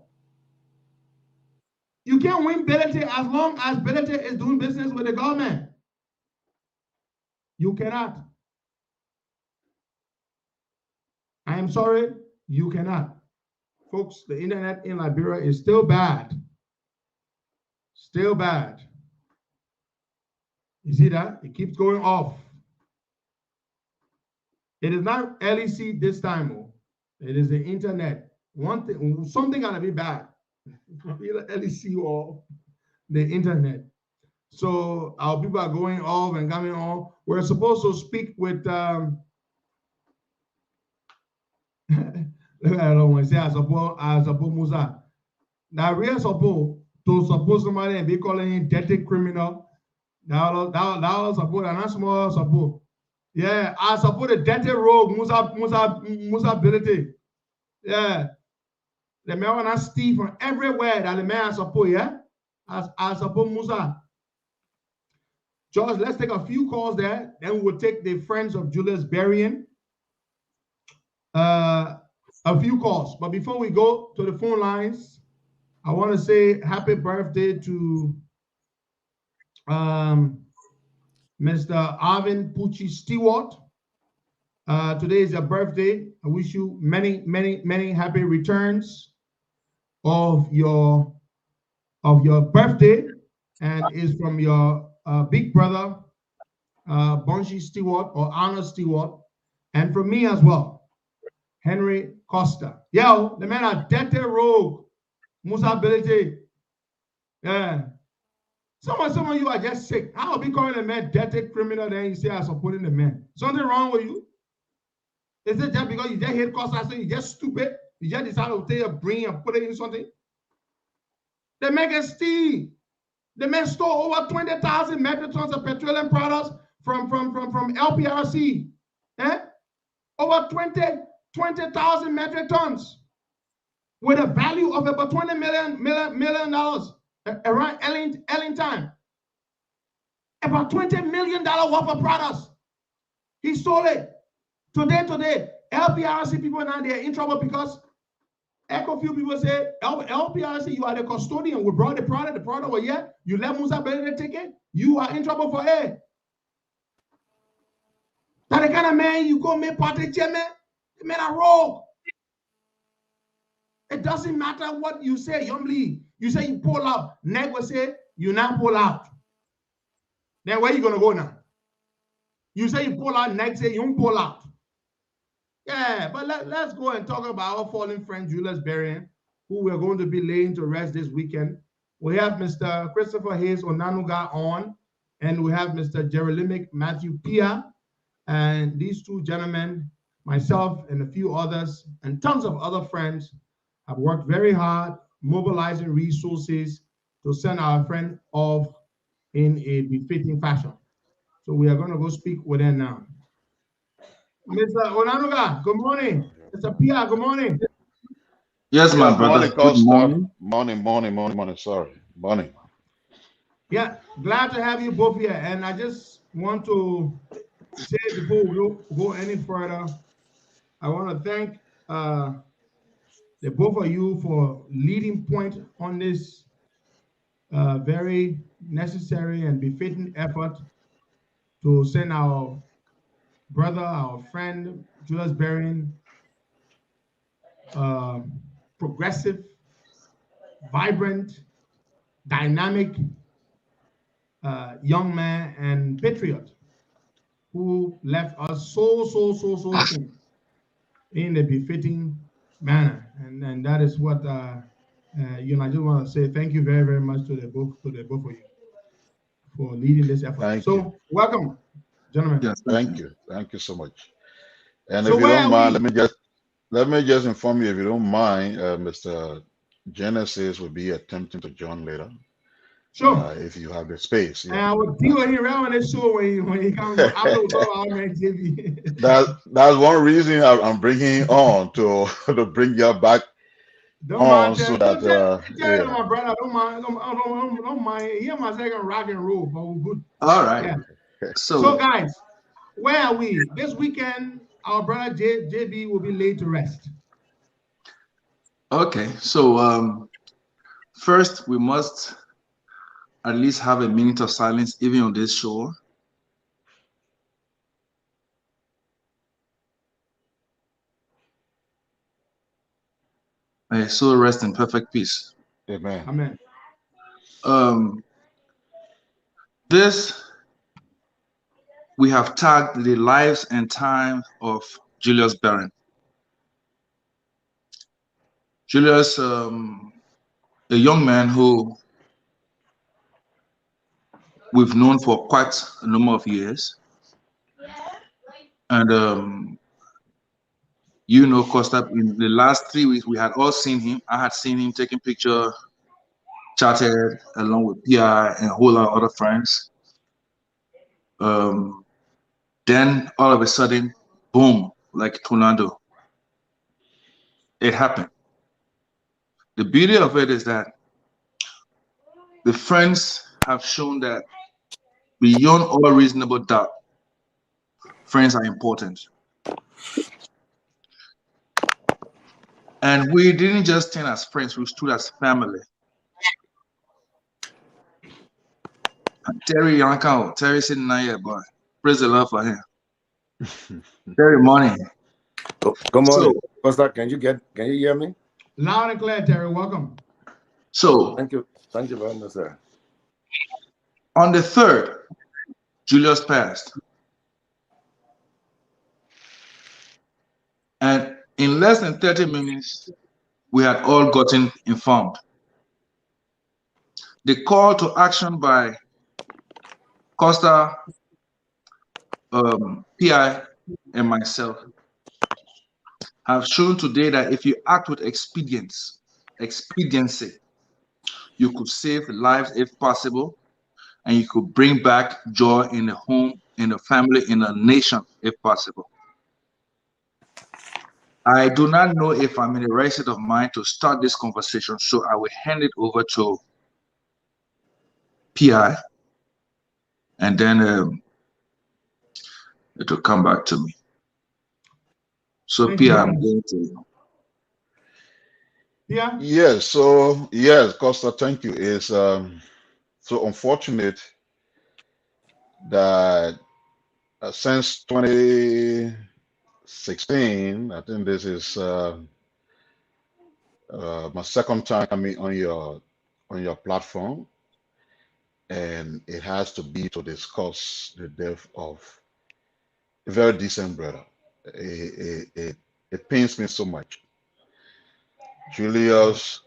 You can't win ability as long as ability is doing business with the government. You cannot. I am sorry, you cannot. Folks, the internet in Liberia is still bad. Still bad. You see that? It keeps going off. It is not LEC this time. Oh. It is the internet. One thing, something gotta be bad. Either LEC or the internet. So our people are going off and coming on. We're supposed to speak with I don't want to say I suppose Musa. Now real suppose to suppose somebody and be calling him dirty criminal. Now suppose and not small suppose. Yeah, I support the dirty rogue Musa ability. Yeah. The man wanna steal from everywhere that the man support, yeah? As I support Musa. George, let's take a few calls there. Then we'll take the friends of Julius Berrien. A few calls. But before we go to the phone lines, I want to say happy birthday to Mr. Arvin Pucci Stewart. Today is your birthday. I wish you many, many, many happy returns of your birthday, and is from your big brother, Bonji Stewart or Arnold Stewart, and from me as well, Henry Costa. Yo, the man a dirty rogue, Musa ability. Yeah. Some of you are just sick. I'll be calling a man dirty criminal, then you say I'm supporting the man. Something wrong with you? Is it just because you just hate Costa, so you just stupid? You just decide to take your brain and put it in something? The man can steal. The man stole over 20,000 metric tons of petroleum products from LPRC. Eh? Over 20,000 metric tons with a value of about $20 million around Ellen time. About $20 million worth of products. He stole it. Today, LPRC people now they're in trouble because Echo few people say, LPRC, you are the custodian. We brought the product was here. You let Musa Bello take it. You are in trouble for it. That the kind of man you go make party chairman, the man a rogue. It doesn't matter what you say, Yombly. You say you pull out. Neg will say you now pull out. Then where you gonna go now? You say you pull out, Neg say you don't pull out. Yeah, but let's go and talk about our fallen friend Julius Berrien, who we're going to be laying to rest this weekend. We have Mr. Christopher Hayes Onanuga on, and we have Mr. Jerolimic Matthew Pia. And these two gentlemen, myself and a few others, and tons of other friends, have worked very hard, mobilizing resources to send our friend off in a befitting fashion. So we are going to go speak with them now. Mr. Onanuga, good morning. Mr. Pia, good morning. Yes, my brother. Good morning. Morning. Sorry. Morning. Yeah, glad to have you both here. And I just want to say before we go any further, I want to thank the both of you for leading point on this very necessary and befitting effort to send our brother, our friend, Julius Berrien, progressive, vibrant, dynamic young man and patriot who left us so soon in a befitting manner. And that is what I just want to say thank you very, very much to the both of you for leading this effort. Thank you. Welcome, gentlemen. Yes, thank you so much. And so if you don't mind, let me just inform you, if you don't mind, Mr. Genesis will be attempting to join later. Sure. If you have the space. Yeah. And I will deal with him around this show when he comes. That's one reason I'm bringing him on to bring you back on so that my brother, don't mind. He my second rock and roll, but we're good. All right. Yeah. So guys, where are we? This weekend, our brother JB will be laid to rest. Okay, so first we must at least have a minute of silence even on this show. May his soul rest in perfect peace. Amen. Amen. This we have tagged the lives and time of Julius Barron. Julius, a young man who we've known for quite a number of years. And you know, Costa, in the last 3 weeks, we had all seen him. I had seen him taking picture, chatted along with PI and a whole lot of other friends. Then all of a sudden, boom, like a tornado, it happened. The beauty of it is that the friends have shown that beyond all reasonable doubt, friends are important. And we didn't just stand as friends, we stood as family. Terry Yankao, Terry sitting there, here, boy. Praise the Lord for him. Terry morning. Good morning. Costa, can you hear me? Loud and clear, Terry. Welcome. So thank you very much, sir. On the 3rd, Julius passed. And in less than 30 minutes, we had all gotten informed. The call to action by Costa, PI, and myself have shown today that if you act with expediency, you could save lives if possible, and you could bring back joy in the home, in the family, in the nation if possible. I do not know if I'm in the right state of mind to start this conversation, so I will hand it over to PI, and then it will come back to me. So PI, I'm going to. Yeah. Yes. So yes, Costa, thank you. It's so unfortunate that since 2016, I think this is my second time coming on your platform, and it has to be to discuss the death of a very decent brother. It pains me so much. Julius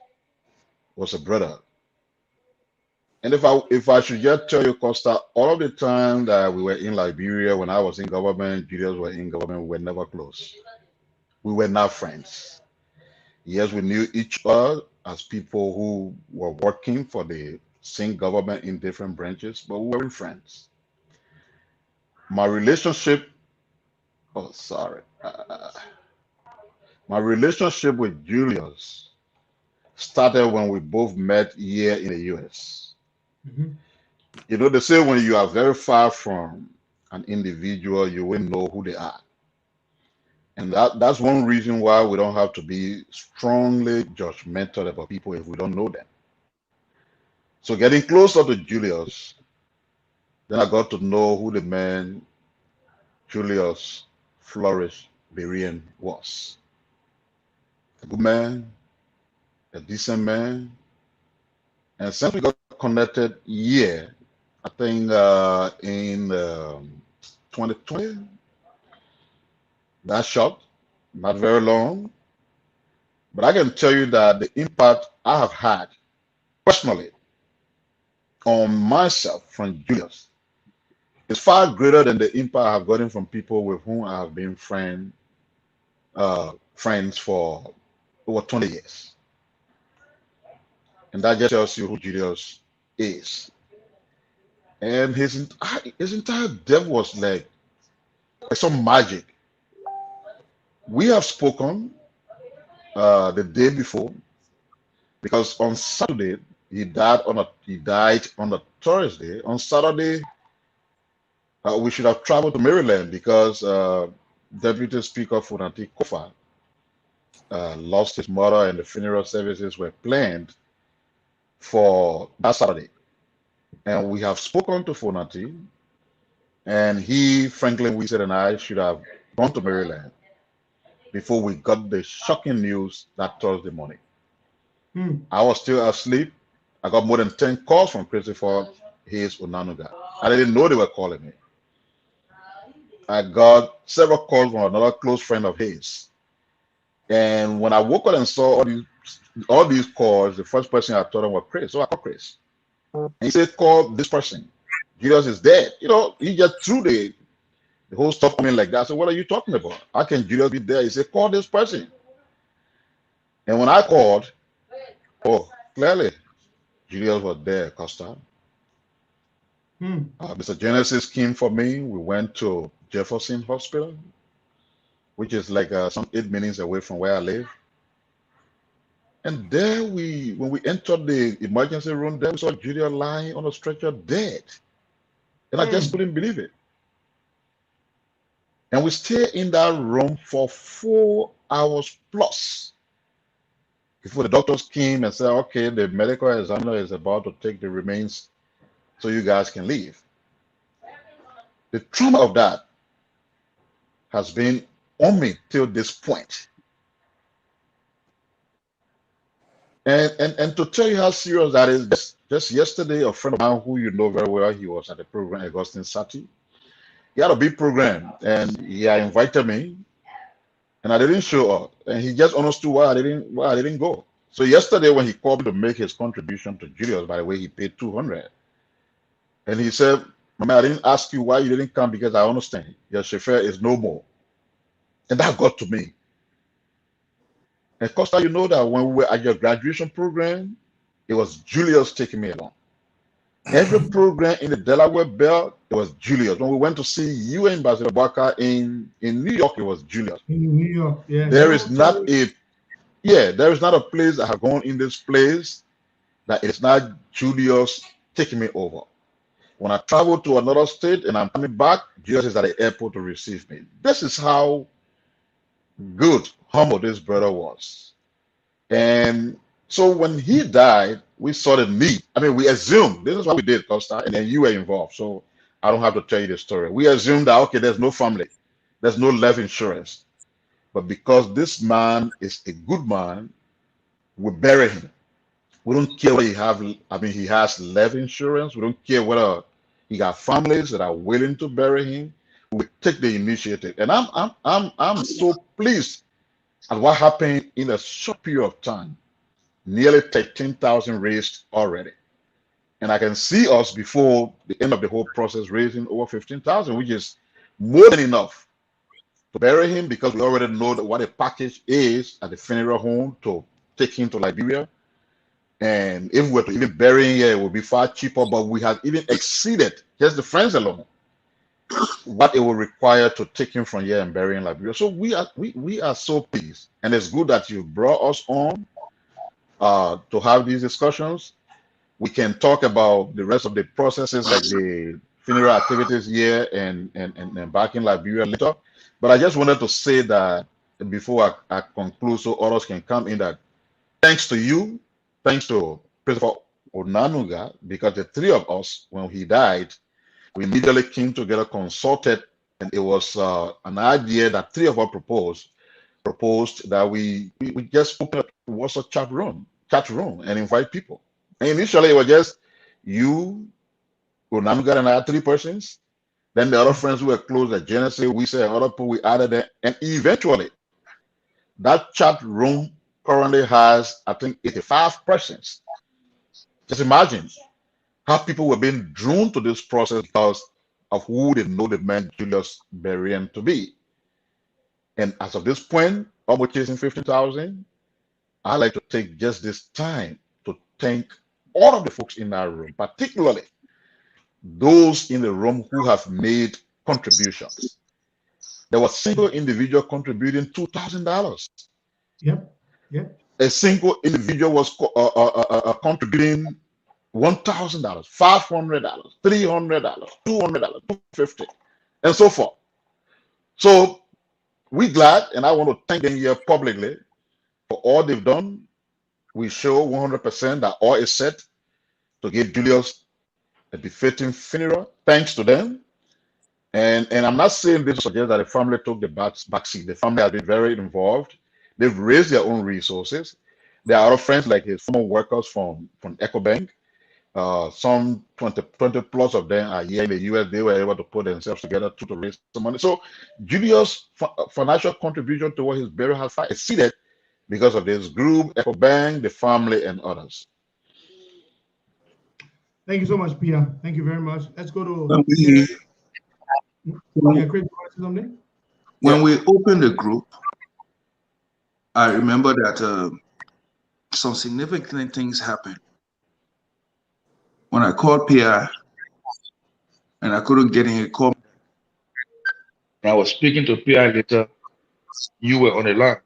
was a brother. And if I should just tell you, Costa, all of the time that we were in Liberia, when I was in government, Julius were in government, we were never close. We were not friends. Yes, we knew each other as people who were working for the same government in different branches, but we weren't friends. My relationship, my relationship with Julius started when we both met here in the US. Mm-hmm. You know, they say when you are very far from an individual, you will know who they are. And that's one reason why we don't have to be strongly judgmental about people if we don't know them. So getting closer to Julius, then I got to know who the man Julius Flourish Berean was. A good man, a decent man. And since we got connected here, I think in 2020, that short, not very long. But I can tell you that the impact I have had personally on myself from Julius is far greater than the impact I have gotten from people with whom I have been friends for over 20 years. And that just tells you who Julius is. And his entire death was like some magic. We have spoken the day before, because on Saturday he died on a Thursday. On Saturday We should have traveled to Maryland because Deputy Speaker Funati Kofa lost his mother, and the funeral services were planned for that Saturday. And we have spoken to Funati, and he, Franklin Wiesel, and I should have gone to Maryland before we got the shocking news that Thursday morning. I was still asleep. I got more than 10 calls from Christopher Hayes Onanuga. I didn't know they were calling me. I got several calls from another close friend of his. And when I woke up and saw all these calls, the first person I told him was Chris. So I called Chris. And he said, call this person. Jesus is dead. You know, he just threw the whole stuff on me like that. So what are you talking about? How can Julius be there? He said, call this person. And when I called, oh, clearly, Julius was there, Costa. Mr. Genesis came for me. We went to Jefferson Hospital, which is like some 8 minutes away from where I live. And there when we entered the emergency room, there we saw Julius lying on a stretcher dead. And I just couldn't believe it. And we stayed in that room for 4 hours plus before the doctors came and said, okay, the medical examiner is about to take the remains so you guys can leave. The trauma of that has been on me till this point. And to tell you how serious that is, just yesterday, a friend of mine who you know very well, he was at the program, Augustine Sati. He had a big program, and he had invited me, and I didn't show up. And he just understood why I didn't go. So yesterday, when he called me to make his contribution to Julius, by the way, he paid $200. And he said, Mama, I didn't ask you why you didn't come because I understand your chauffeur is no more. And that got to me. And Costa, you know that when we were at your graduation program, it was Julius taking me along. Every program in the Delaware Belt, it was Julius. When we went to see you and Ambassador Barker in New York, it was Julius. In New York, yeah. There is not a place I have gone in this place that it's not Julius taking me over. When I travel to another state and I'm coming back, Julius is at the airport to receive me. This is how good, humble this brother was. And so when he died, we saw the need. I mean, we assumed, this is what we did, Costa, and then you were involved. So I don't have to tell you the story. We assumed that, okay, there's no family, there's no life insurance. But because this man is a good man, we bury him. We don't care what he have. I mean, he has life insurance. We don't care whether he got families that are willing to bury him. We take the initiative, and I'm so pleased at what happened in a short period of time. Nearly 13,000 raised already, and I can see us before the end of the whole process raising over 15,000, which is more than enough to bury him because we already know that what a package is at the funeral home to take him to Liberia. And if we were to even bury him here, it would be far cheaper, but we have even exceeded just the friends alone what it will require to take him from here and bury him in Liberia. So we are so pleased, and it's good that you brought us on to have these discussions. We can talk about the rest of the processes like the funeral activities here and back in Liberia later. But I just wanted to say that before I conclude, so others can come in, that thanks to you, thanks to Christopher Onanuga, because the three of us, when he died, we immediately came together, consulted, and it was an idea that three of us proposed that we just open up a WhatsApp chat room and invite people. And initially it was just you, Onanuga, and I had 3 persons. Then the other friends who were close, like Genesis, we said other people, we added them, and eventually that chat room currently has, I think, 85 persons. Just imagine how people were being drawn to this process because of who they know the man Julius Berrien to be. And as of this point, almost chasing 15,000, I like to take just this time to thank all of the folks in our room, particularly those in the room who have made contributions. There was a single individual contributing $2,000. Yep. A single individual was contributing $1,000, $500, $300, $200, $250, and so forth. So we're glad, and I want to thank them here publicly for all they've done. We show 100% that all is set to give Julius a befitting funeral. Thanks to them. And I'm not saying this to suggest that the family took the backseat. The family has been very involved. They've raised their own resources. There are other friends like his former workers from EcoBank. Some 20 plus of them are here in the US. They were able to put themselves together to raise some money. So Julius' financial contribution toward his burial has exceeded because of this group, EcoBank, the family, and others. Thank you so much, Pia. Thank you very much. Let's go to when we opened the group, I remember that some significant things happened. When I called Pia and I couldn't get in a call, I was speaking to Pia later. You were on the line.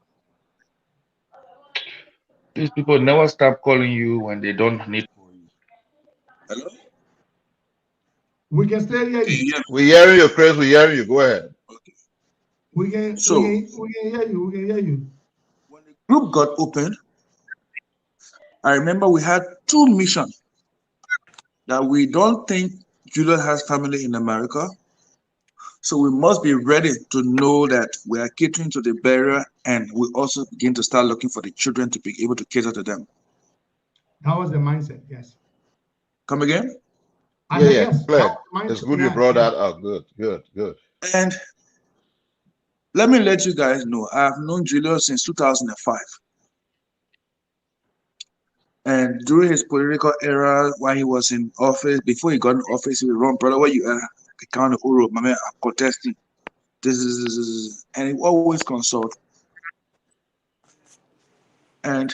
These people never stop calling you when they don't need you. Hello? We can still hear you. We hearing you, Chris. We hearing you. Go ahead. Okay. We can hear you. We can hear you. When the group got opened, I remember we had two missions. That we don't think Julius has family in America. So we must be ready to know that we are catering to the burial, and we also begin to start looking for the children to be able to cater to them. That was the mindset, yes. Come again? Yes. It's good you brought that up. Good. And let me let you guys know, I've known Julius since 2005. And during his political era, while he was in office, before he got in office, he would run, brother, where you are? The county Uro, my man, I'm contesting. This is, and he always consult. And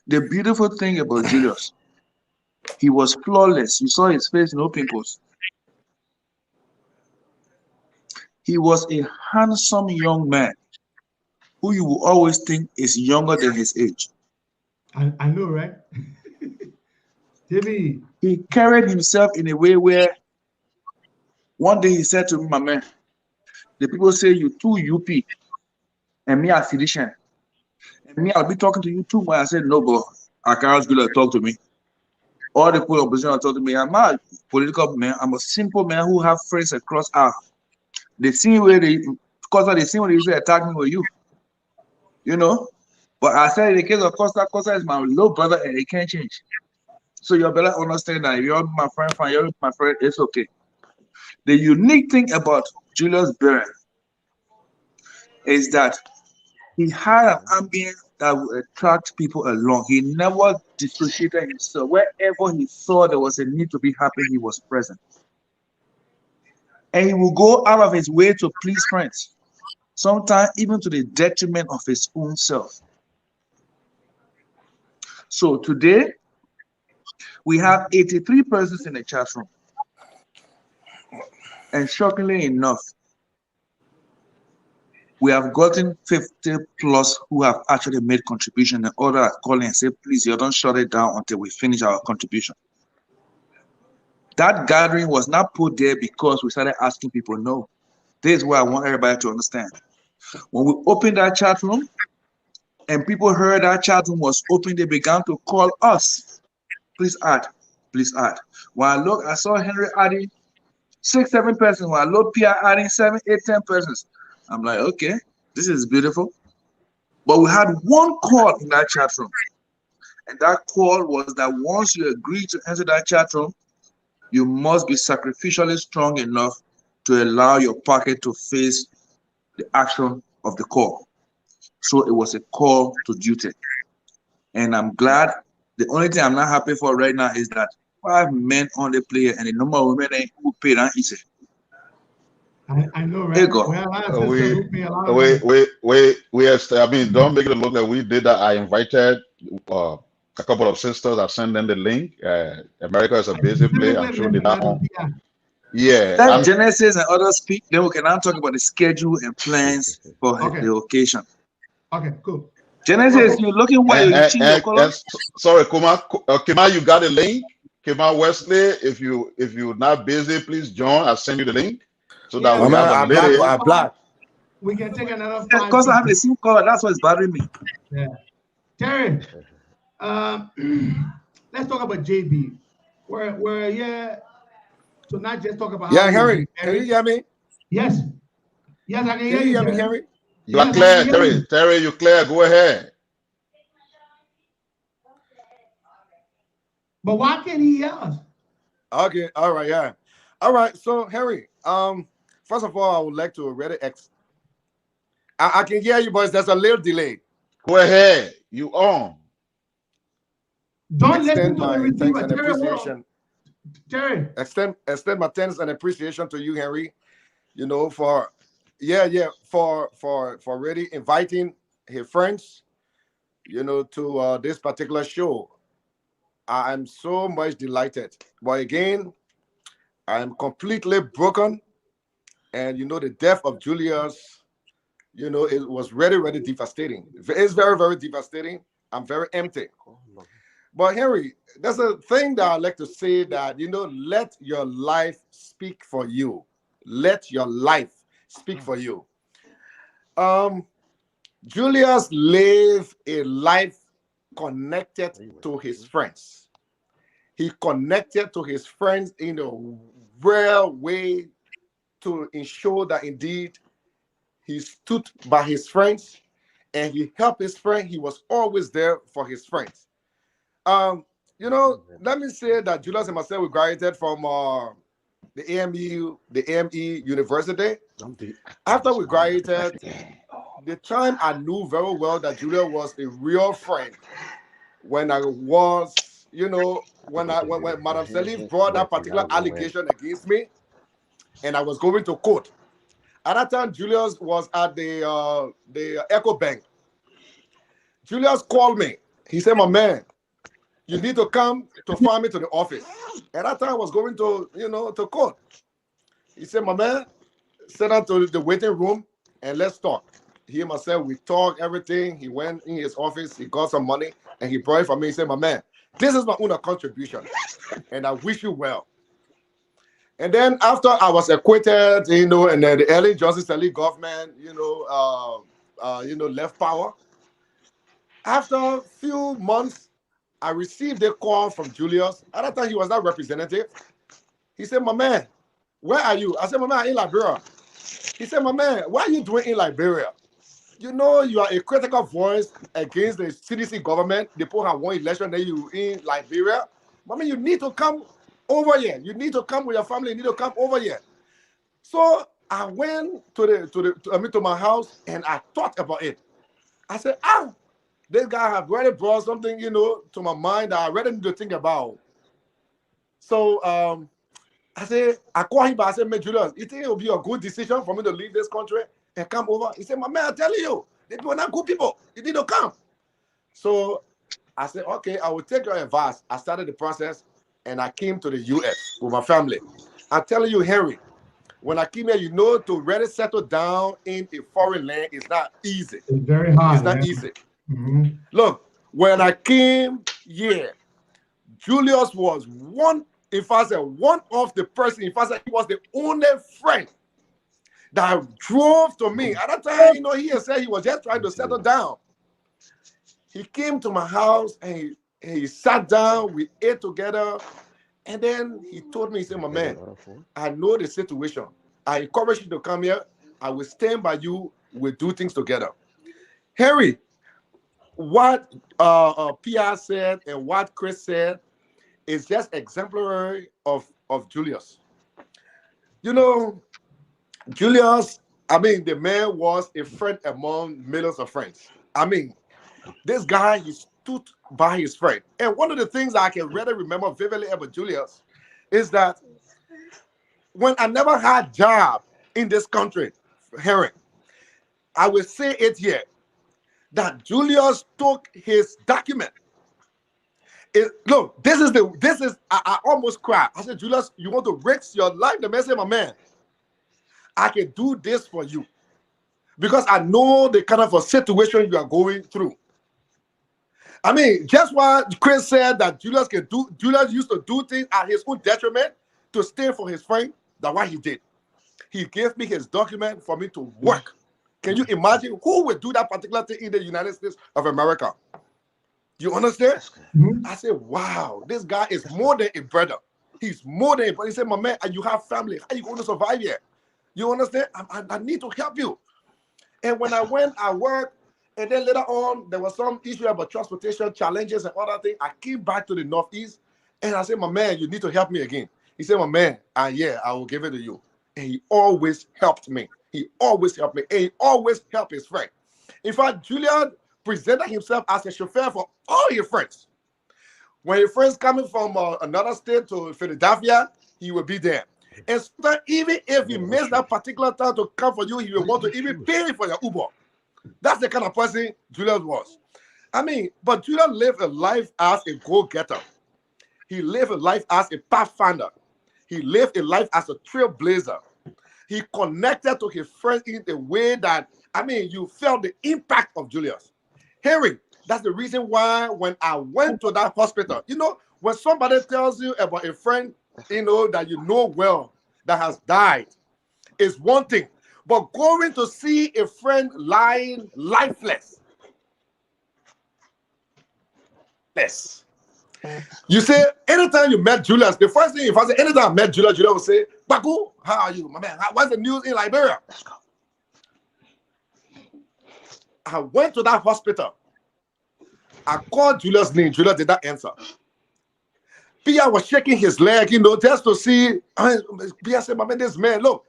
the beautiful thing about Julius, he was flawless. You saw his face, no pimples. He was a handsome young man who you will always think is younger than his age. I know, right? Jimmy. He carried himself in a way where one day he said to me, my man, the people say you too UP and me as Sidician. And me, I'll be talking to you too. But I said, no, but I can't really talk to me. All the people opposition are talking to me. I'm not a political man. I'm a simple man who have friends across our. The same way because the same way they usually attack me with you. You know? But I said in the case of Costa is my little brother and he can't change. So you better understand that if you're my friend, fine, you're my friend, it's okay. The unique thing about Julius Beren is that he had an ambience that would attract people along. He never dissociated himself. Wherever he saw there was a need to be happy, he was present. And he will go out of his way to please friends, sometimes even to the detriment of his own self. So today, we have 83 persons in the chat room. And shockingly enough, we have gotten 50 plus who have actually made contribution, and others are calling and say, please, you don't shut it down until we finish our contribution. That gathering was not put there because we started asking people, no. This is what I want everybody to understand. When we opened that chat room, and people heard that chat room was open, they began to call us. Please add, please add. When I look, I saw Henry adding 6, 7 persons. When I look, Pia adding 7, 8, 10 persons. I'm like, okay, this is beautiful. But we had one call in that chat room. And that call was that once you agree to enter that chat room, you must be sacrificially strong enough to allow your pocket to face the action of the call. So it was a call to duty. And I'm glad. The only thing I'm not happy for right now is that 5 men on the player and the number of women who paid that easy. I know, right? I mean, don't make it look like we did that. I invited a couple of sisters. I sent them the link. America is a busy place. I'm sure they're not on. Yeah. Let Genesis and others speak. Then we can now talk about the schedule and plans for the occasion. Okay, cool. Genesis, you're looking where you change your color. Sorry, Kima, you got a link? Kema Wesley, if you're not busy, please join. I'll send you the link so that Yeah, we Man, have a I'm black. minute. I'm black. we can take another Yeah, 5 because I have people. a SIM card, that's what's bothering me. Yeah. Terry, let's talk about JB. We're here to not just talk about how Yeah, he was Henry, can you married. hear me? Yes. Yes, I can Can hear you you, hear me, Terry. Henry? You are Yes, I clear, can hear Terry. you. Terry, you clear. Go ahead. But why can't he hear us? Okay, all right, yeah. All right, so Henry, first of all, I would like to already I can hear you, but there's a little delay. Go ahead. You on. Don't listen Extend to the my thanks receiver. and Terry, hold on. appreciation. Terry. Extend my thanks and appreciation to you, Henry. You know, for for already inviting his friends, you know, to this particular show. I'm so much delighted. But again, I'm completely broken. And you know, the death of Julius, you know, it was really, really devastating. It's very, very devastating. I'm very empty. But Henry, there's a thing that I like to say that, you know, let your life speak for you. Let your life speak for you. Julius lived a life connected to his friends. He connected to his friends in a real way to ensure that indeed he stood by his friends and he helped his friend. He was always there for his friends. You know, let me say that Julius and myself we graduated from the AME University. After we graduated, the time I knew very well that Julius was a real friend. When I was, you know, when Madam Salif brought that particular allegation against me, and I was going to court. At that time, Julius was at the Echo Bank. Julius called me. He said, "My man, you need to come to find me to the office." At that time, I was going to, you know, to court. He said, "My man, sit down to the waiting room and let's talk." He and myself, we talked everything. He went in his office, he got some money, and he brought it for me. He said, "My man, this is my own contribution, and I wish you well." And then after I was acquitted, you know, and then the early Johnson Sirleaf government, you know, left power. After a few months, I received a call from Julius. At that time, he was not representative. He said, "My man, where are you?" I said, "My man, I'm in Liberia." He said, "My man, what are you doing in Liberia? You know, you are a critical voice against the CDC government. They put have one election, then you in Liberia. I mean, you need to come over here. You need to come with your family. You need to come over here." So I went to my house and I thought about it. I said, this guy have really brought something, you know, to my mind that I really need to think about. So I said, I called him back. I said, "Man, Julius, you think it will be a good decision for me to leave this country and come over?" He said, "My man, I'm telling you, they people are not good people. You need to come." So I said, "Okay, I will take your advice." I started the process and I came to the US with my family. I'm telling you, Henry, when I came here, you know, to really settle down in a foreign land is not easy. It's very hard. It's not easy. Look, when I came here, Julius was one of the person, in fact, he was the only friend that drove to me. At that time, you know, he had said he was just trying to settle down. He came to my house and he sat down, we ate together, and then he told me, he said, "My man, I know the situation. I encourage you to come here. I will stand by you. We'll do things together." Harry, what PR said and what Chris said is just exemplary of Julius. You know, Julius, I mean, the man was a friend among millions of friends. I mean, this guy, he stood by his friend. And one of the things I can really remember vividly about Julius is that when I never had a job in this country, Henry, I will say it here, that Julius took his document. Look, I almost cried. I said, "Julius, you want to risk your life?" The man said, "My man, I can do this for you because I know the kind of a situation you are going through." I mean, just what Chris said that Julius used to do things at his own detriment to stay for his friend. That's what he did. He gave me his document for me to work. Can you imagine who would do that particular thing in the United States of America? You understand? I said, wow, this guy is more than a brother. He's more than a brother. He said, my man, you have family. How are you going to survive here? You understand? I need to help you. And when I went, I worked. And then later on, there was some issue about transportation challenges and other things. I came back to the Northeast. And I said, my man, you need to help me again. He said, my man, yeah, I will give it to you. And he always helped me. He always helped me. And he always helped his friend. In fact, Julian presented himself as a chauffeur for all his friends. When your friends coming from another state to Philadelphia, he will be there. And sometimes even if he missed that particular time to come for you, he will want to even pay for your Uber. That's the kind of person Julian was. I mean, but Julian lived a life as a go-getter. He lived a life as a pathfinder. He lived a life as a trailblazer. He connected to his friends in a way that, I mean, you felt the impact of Julius. Henry, that's the reason why when I went to that hospital, you know, when somebody tells you about a friend, you know, that you know well, that has died, is one thing. But going to see a friend lying lifeless, you say, anytime you met Julius, the first thing, if I say, anytime I met Julius, Julius will say, Baku, how are you, my man? What's the news in Liberia? Let's go. I went to that hospital. I called Julius' name. Julius did not answer. Pia was shaking his leg, you know, just to see. Pia said, my man, this man, look.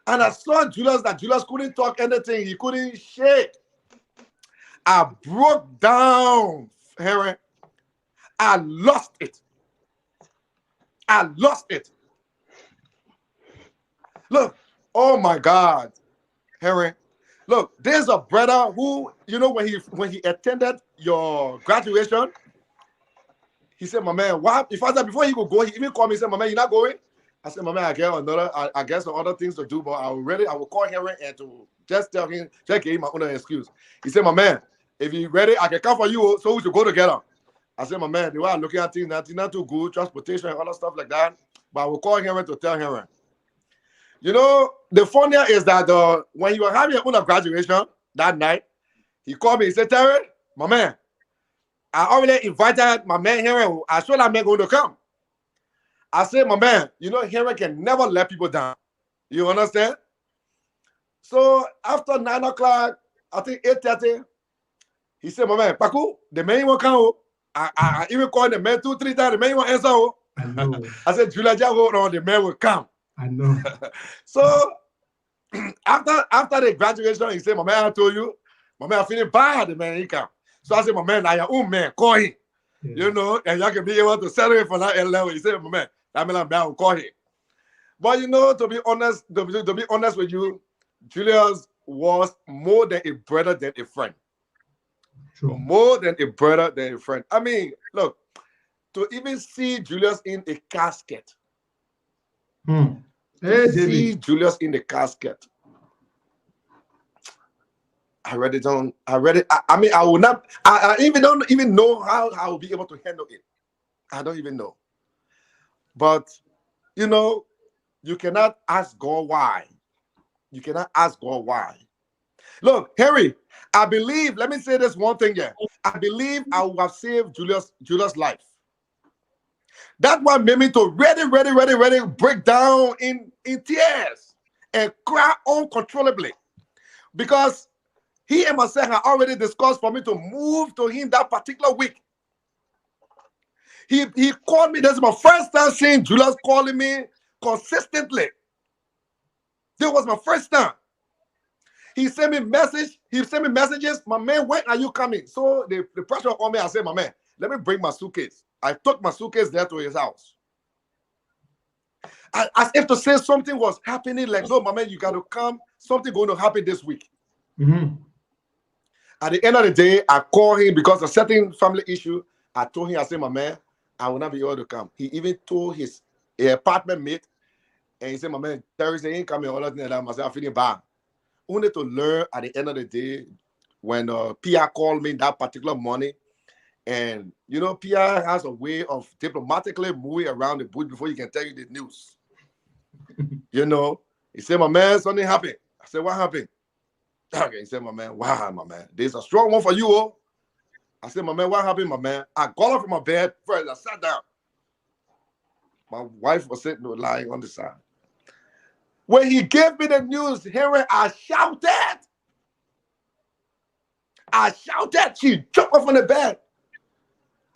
And I saw Julius that Julius couldn't talk anything. He couldn't shake. I broke down, Harry. I lost it. I lost it. Look, oh my God, Harry. Look, there's a brother who, you know, when he attended your graduation, he said, my man, what? If I said before he could go, he even called me and said, my man, you're not going? I said, my man, I guess some other things to do, but I will call Henry and to just tell him, just give him my own excuse. He said, my man, if you're ready, I can come for you, so we should go together. I said, my man, the way I'm looking at things, not too good, transportation and other stuff like that. But I will call Henry to tell Henry. You know, the funnier is that when you were having your own graduation that night, he called me. He said, Terry, my man, I already invited my man Henry. I sure that man going to come. I said, my man, you know, Henry can never let people down. You understand? So after 9 o'clock, I think 8:30, he said, my man, Paku, the man won't come. I even called the man 2-3 times. The man won't answer. I know. I said, Julia, just hold on. The man will come. I know. So after the graduation, he said, my man, I told you, my man, I'm feeling bad. The man, he come. So I said, my man, now your own man, call him. Yeah. You know, and y'all can be able to settle it for that level. He said, my man, I will call him. But you know, to be honest with you, Julius was more than a brother than a friend. True. More than a brother than a friend. I mean, look, to even see Julius in a casket. See Julius in the casket. I read it. I mean, I will not. I even don't even know how I will be able to handle it. I don't even know. But you know, you cannot ask God why. You cannot ask God why. Look, Harry, I believe. Let me say this one thing here. I believe I will have saved Julius' life. That one made me to ready break down in tears and cry uncontrollably, because he and myself had already discussed for me to move to him that particular week. He called me. This is my first time seeing Julius calling me consistently. This was my first time. He sent me messages. My man, when are you coming? So the pressure on me, I said, my man, let me bring my suitcase. I took my suitcase there to his house. As if to say something was happening, like, no, my man, you got to come. Something going to happen this week. Mm-hmm. At the end of the day, I called him because of a certain family issue. I told him, I said, my man, I will not be able to come. He even told his apartment mate, and he said, my man, Thursday ain't coming. All that thing. I said, I'm feeling bad. Only to learn at the end of the day, when Pia called me that particular morning, And you know, PR has a way of diplomatically moving around the bush before you can tell you the news. You know, he said, my man, something happened. I said, what happened? Okay, he said, my man, wow, my man, there's a strong one for you. Oh. I said, my man, what happened, my man? I got up from my bed first. I sat down. My wife was sitting lying on the side. When he gave me the news, Henry, I shouted. She jumped up from the bed.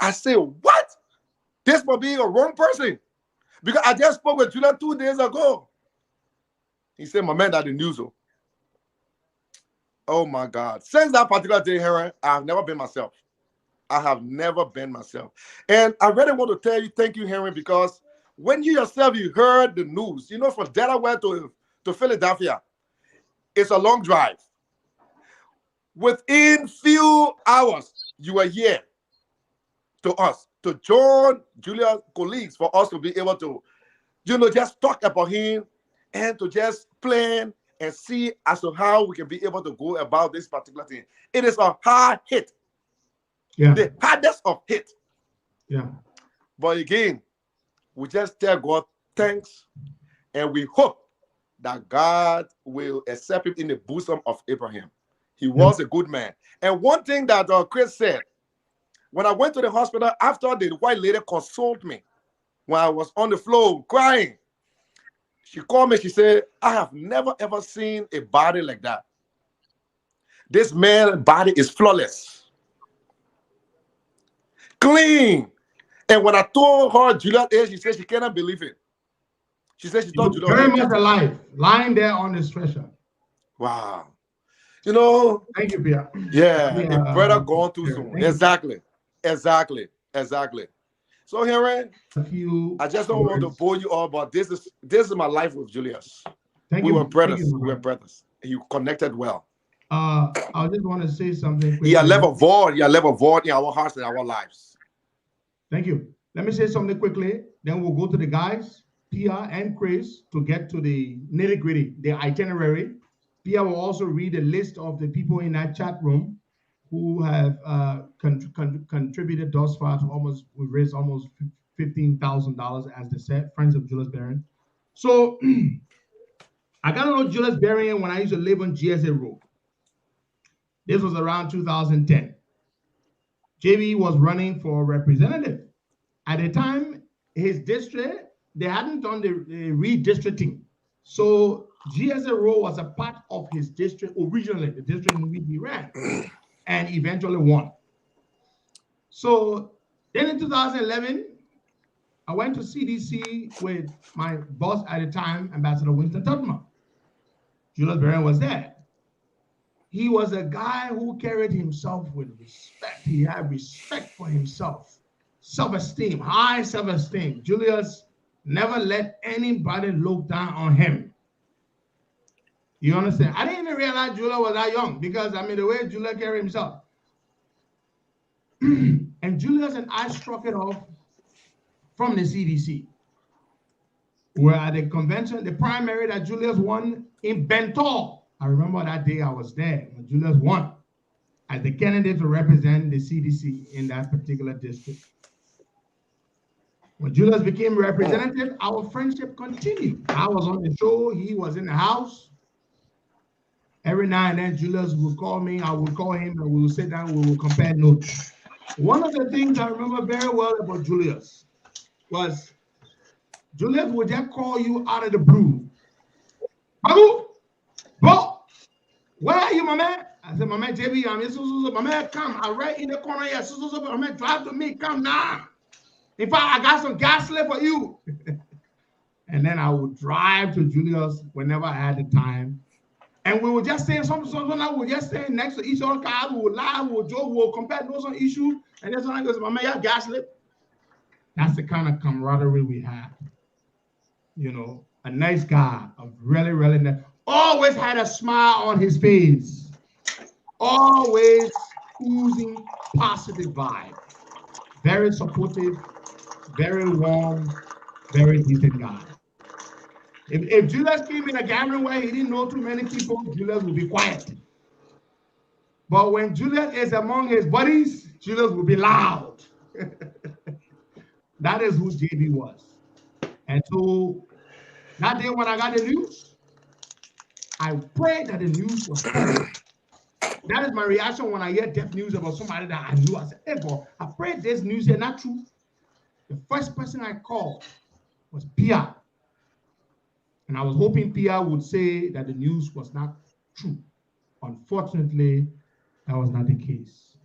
I said, what? This must be a wrong person. Because I just spoke with Julia 2 days ago. He said, my man, that's the news. Oh my God. Since that particular day, Henry, I have never been myself. I have never been myself. And I really want to tell you, thank you, Henry, because when you yourself, you heard the news, you know, from Delaware to Philadelphia, it's a long drive. Within few hours, you were here to us, to join Julia's colleagues for us to be able to, you know, just talk about him and to just plan and see as to how we can be able to go about this particular thing. It is a hard hit. Yeah. The hardest of hit. Yeah. But again, we just tell God thanks, and we hope that God will accept him in the bosom of Abraham. He was a good man. And one thing that Chris said, when I went to the hospital, after the white lady consoled me, when I was on the floor crying, she called me, she said, I have never ever seen a body like that. This man's body is flawless, clean. And when I told her Julia's age, she said she cannot believe it. She said she thought Julia was very much alive, lying there on the stretcher. Wow. You know, thank you, Pierre. Yeah, a brother gone too soon. Exactly. So Henry, I just don't want to bore you all, but this is my life with Julius. We were brothers. We were brothers. You connected well. I just want to say something quickly. He left a void in our hearts and our lives. Thank you. Let me say something quickly. Then we'll go to the guys, Pia and Chris, to get to the nitty-gritty, the itinerary. Pia will also read a list of the people in that chat room who have contributed thus far to we've raised almost $15,000, as they said, Friends of Julius Barron. So I got to know Julius Barron when I used to live on GSA Road. This was around 2010. JB was running for representative. At the time, his district, they hadn't done the redistricting. So GSA Road was a part of his district originally, the district in which he ran, and eventually won. So then in 2011, I went to CDC with my boss at the time, Ambassador Winston Tubman. Julius Barron was there. He was a guy who carried himself with respect. He had respect for himself, self-esteem, high self-esteem. Julius never let anybody look down on him. You understand? I didn't even realize Julius was that young because, I mean, the way Julius carried himself. And Julius and I struck it off from the CDC. We're at the convention, the primary that Julius won in Bentall. I remember that day I was there when Julius won as the candidate to represent the CDC in that particular district. When Julius became representative, our friendship continued. I was on the show, he was in the house. Every now and then, Julius would call me, I would call him, and we would sit down, we would compare notes. One of the things I remember very well about Julius was Julius would just call you out of the blue. Babu, bro, where are you, my man? I said, my man, JB, I'm here. My man, come. I'm right in the corner here. My man, drive to me. Come now. In fact, I got some gas left for you. And then I would drive to Julius whenever I had the time. And we would just say something. We would just stay next to each other. We would lie, we would joke, we would compare notes on issues. And then someone goes, my man, you have gas left. That's the kind of camaraderie we had. You know, a nice guy, a really, really nice. Always had a smile on his face. Always oozing positive vibe. Very supportive, very warm, very decent guy. If Julius came in a gathering where he didn't know too many people, Julius would be quiet. But when Julius is among his buddies, Julius will be loud. That is who JB was. And so that day when I got the news, I prayed that the news was false. That is my reaction when I hear death news about somebody that I knew. I said, hey, God, I prayed this news is not true. The first person I called was Pia. And I was hoping Pia would say that the news was not true. Unfortunately, that was not the case.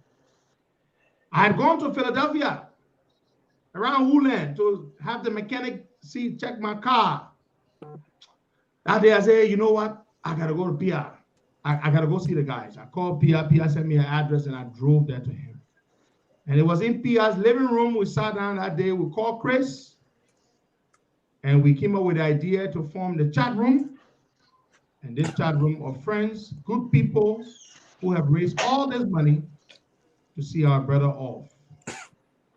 I had gone to Philadelphia, around Woodland, to have the mechanic check my car. That day I said, you know what? I gotta go to Pia. I gotta go see the guys. I called Pia. Pia sent me an address and I drove there to him. And it was in Pia's living room. We sat down that day. We called Chris. And we came up with the idea to form the chat room. And this chat room of friends, good people who have raised all this money to see our brother off.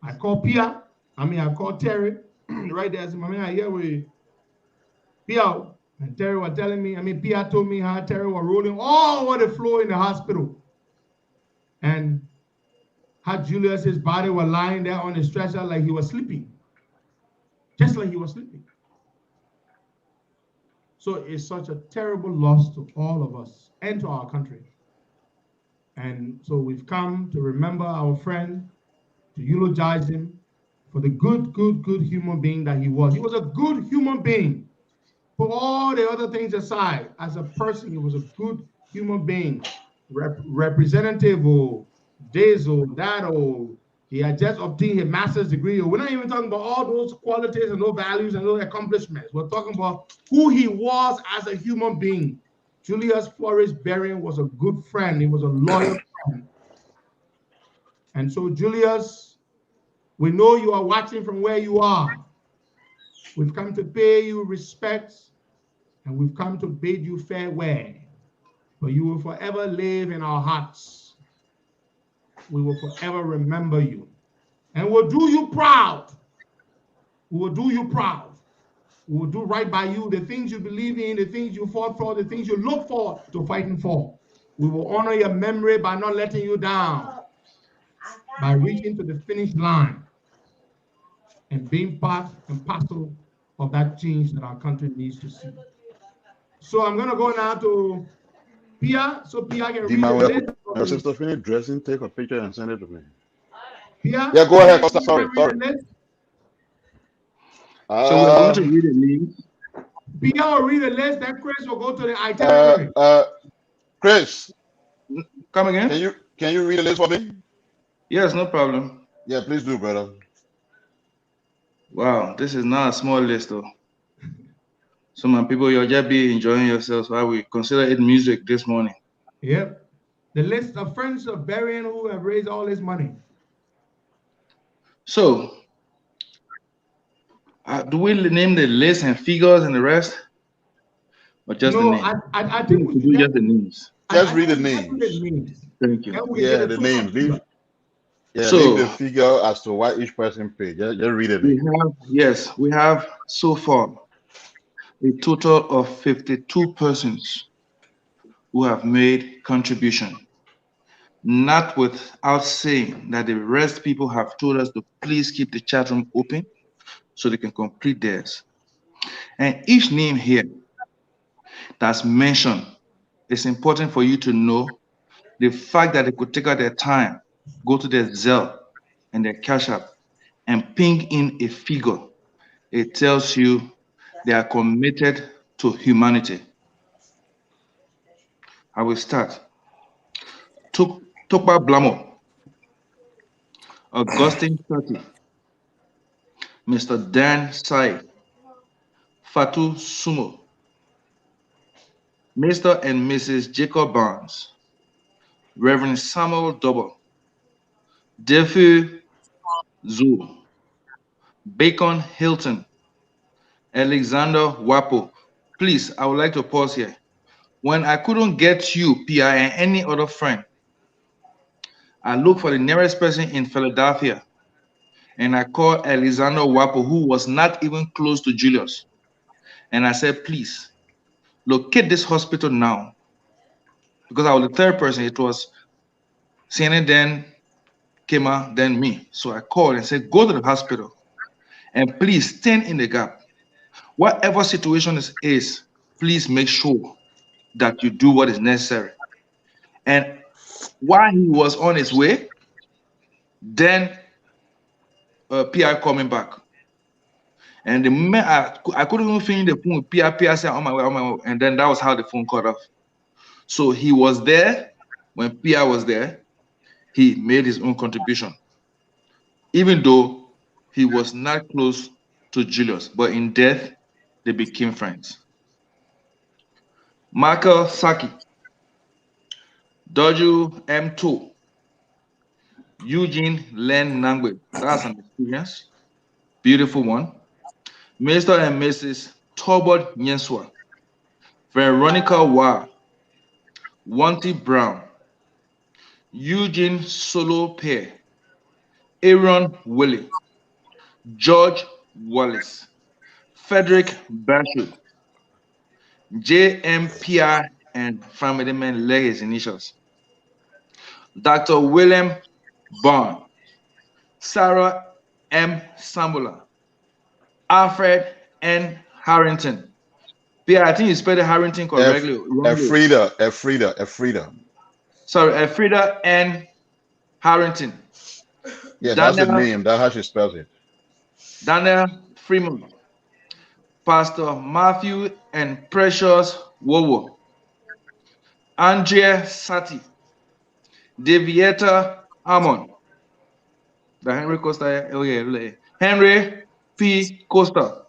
I called Pia. I called Terry right there. I said, I hear we Pia. And Terry was telling me, Pia told me how Terry was rolling all over the floor in the hospital. And how Julius's body was lying there on the stretcher like he was sleeping. Just like he was sleeping. So it's such a terrible loss to all of us and to our country. And so we've come to remember our friend, to eulogize him for the good human being that he was. He was a good human being. Put all the other things aside, as a person, he was a good human being. Representative or this or that, or he had just obtained a master's degree. We're not even talking about all those qualities and those values and those accomplishments. We're talking about who he was as a human being. Julius Flores Berrien was a good friend. He was a loyal friend. And so, Julius, we know you are watching from where you are. We've come to pay you respect, and we've come to bid you farewell. But you will forever live in our hearts. We will forever remember you. And we'll do you proud. We will do you proud. We will do right by you, the things you believe in, the things you fought for, the things you look forward to fighting for. We will honor your memory by not letting you down, by reaching to the finish line and being part and parcel of that change that our country needs to see. So I'm going to go now to Pia, so Pia can read the list. My sister finished dressing, take a picture and send it to me. Pia? Yeah, go ahead, Costa. Sorry. So we're going to read the names. Pia will read the list, then Chris will go to the itinerary. Chris, come again? Can you read the list for me? Yes, no problem. Yeah, please do, brother. Wow, this is not a small list, though. So, my people, you'll just be enjoying yourselves while we consider it music this morning. Yep. The list of friends of Berrien who have raised all this money. So, do we name the list and figures and the rest? Or just the name? I think we do just the names. Just read the names. Thank you. Yeah, the names. Leave the figure as to what each person paid. Just read it. We have so far a total of 52 persons who have made contribution. Not without saying that the rest people have told us to please keep the chat room open so they can complete theirs. And each name here that's mentioned, it's important for you to know the fact that they could take out their time, go to their Zelle and their Cash App and ping in a figure. It tells you they are committed to humanity. I will start. Tokba Blamo, Augustine 30, Mr. Dan Sai, Fatu Sumo, Mr. and Mrs. Jacob Barnes, Reverend Samuel Double, Defu Zoo, Bacon Hilton, Alexander Wapo. Please, I would like to pause here. When I couldn't get you, Pia, and any other friend, I looked for the nearest person in Philadelphia, and I called Alexander Wapo, who was not even close to Julius. And I said, please, locate this hospital now. Because I was the third person. It was CNN, came out than me. So I called and said, go to the hospital and please stand in the gap. Whatever situation is, please make sure that you do what is necessary. And while he was on his way, then PI coming back. And the moment I couldn't even finish the phone with PI said, on my way. And then that was how the phone cut off. So he was there when PI was there. He made his own contribution, even though he was not close to Julius. But in death, they became friends. Michael Saki, Doju M2, Eugene Len Nangwe. That's an experience. Beautiful one. Mr. and Mrs. Tobot Nyenswa, Veronica Wa, Wanty Brown, Eugene Solo Pear, Aaron Willie, George Wallace, Frederick Bashwood, JMPI and family men leg his initials, Dr. William Bond, Sarah M. Sambula, Alfred N. Harrington. Yeah, I think you spelled Harrington correctly. Efrida. Sorry, Efrida N. Harrington. Yeah, that's the name. That's how she spells it. Daniel Freeman. Pastor Matthew and Precious Wowo. Andrea Sati. Devieta Amon. The Henry Costa. Oh yeah, Henry P. Costa.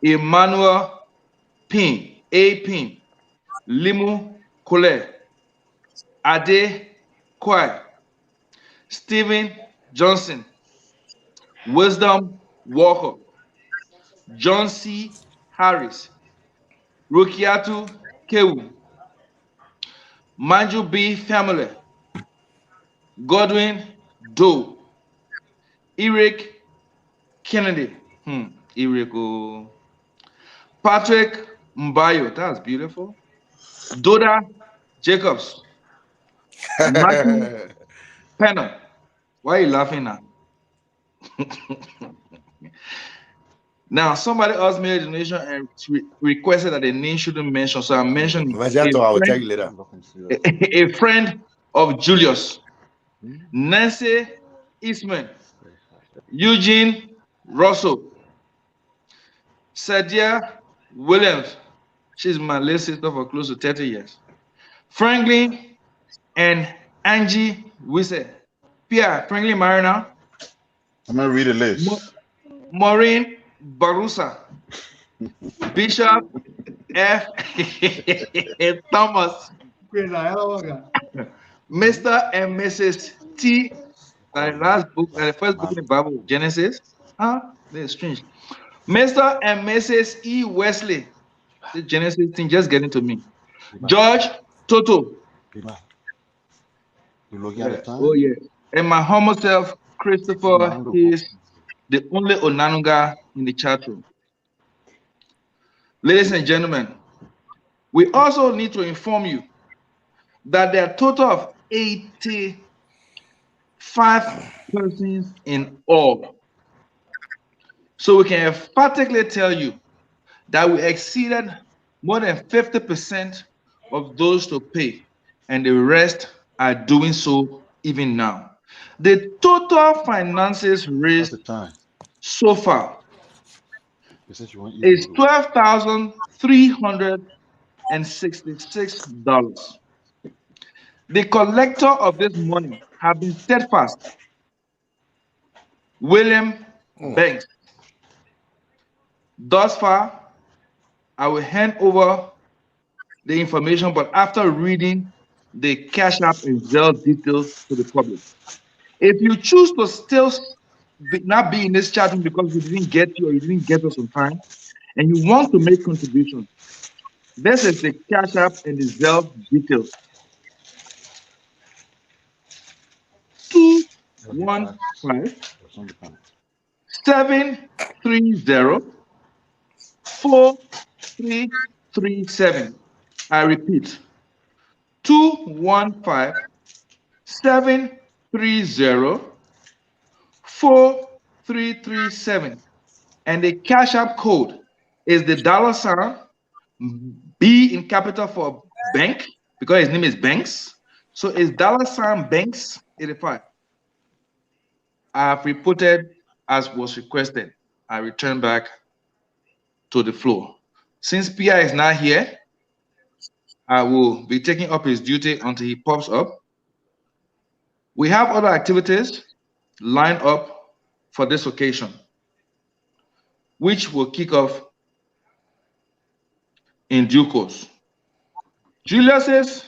Emmanuel Pin. A. Pin. Limu Kole. Ade Kwai. Stephen Johnson. Wisdom Walker. John C. Harris. Rukiatu Kewu. Manju B. Family. Godwin Doe. Eric Kennedy. Eric. Patrick Mbayo. That's beautiful. Doda Jacobs. Matthew Penner. Why are you laughing now? Now, somebody else made a donation and requested that the name shouldn't mention, so I'm mentioning a friend of Julius, Nancy Eastman, Eugene Russell, Sadia Williams. She's my little sister for close to 30 years. Franklin and Angie Wisse. Pierre, Franklin married now? I'm going to read the list. Maureen Barusa, Bishop F. Thomas, Mr. and Mrs. T. Last book, the first book in the Bible, Genesis. That's strange. Mr. and Mrs. E. Wesley. The Genesis thing just getting to me. George Toto. Oh yeah. And my homo self, Christopher, is the only Onanunga in the chat room. Ladies and gentlemen, we also need to inform you that there are a total of 85 persons in all. So we can emphatically tell you that we exceeded more than 50% of those to pay, and the rest are doing so even now. The total finances raised so far is $12,366. The collector of this money have been steadfast, William Banks. Thus far, I will hand over the information, but after reading the Cash App and Zelle details to the public. If you choose to still not be in this chat room because we didn't get you or you didn't get us on time, and you want to make contribution, this is the Cash App and the Zelle details. 215-730-4337. I repeat, 215-730-4337. 4337. And the Cash App code is the $ B in capital for bank, because his name is Banks. So it's $ Banks 85. I have reported as was requested. I return back to the floor. Since Pia is not here, I will be taking up his duty until he pops up. We have other activities lined up for this occasion, which will kick off in due course. Julius's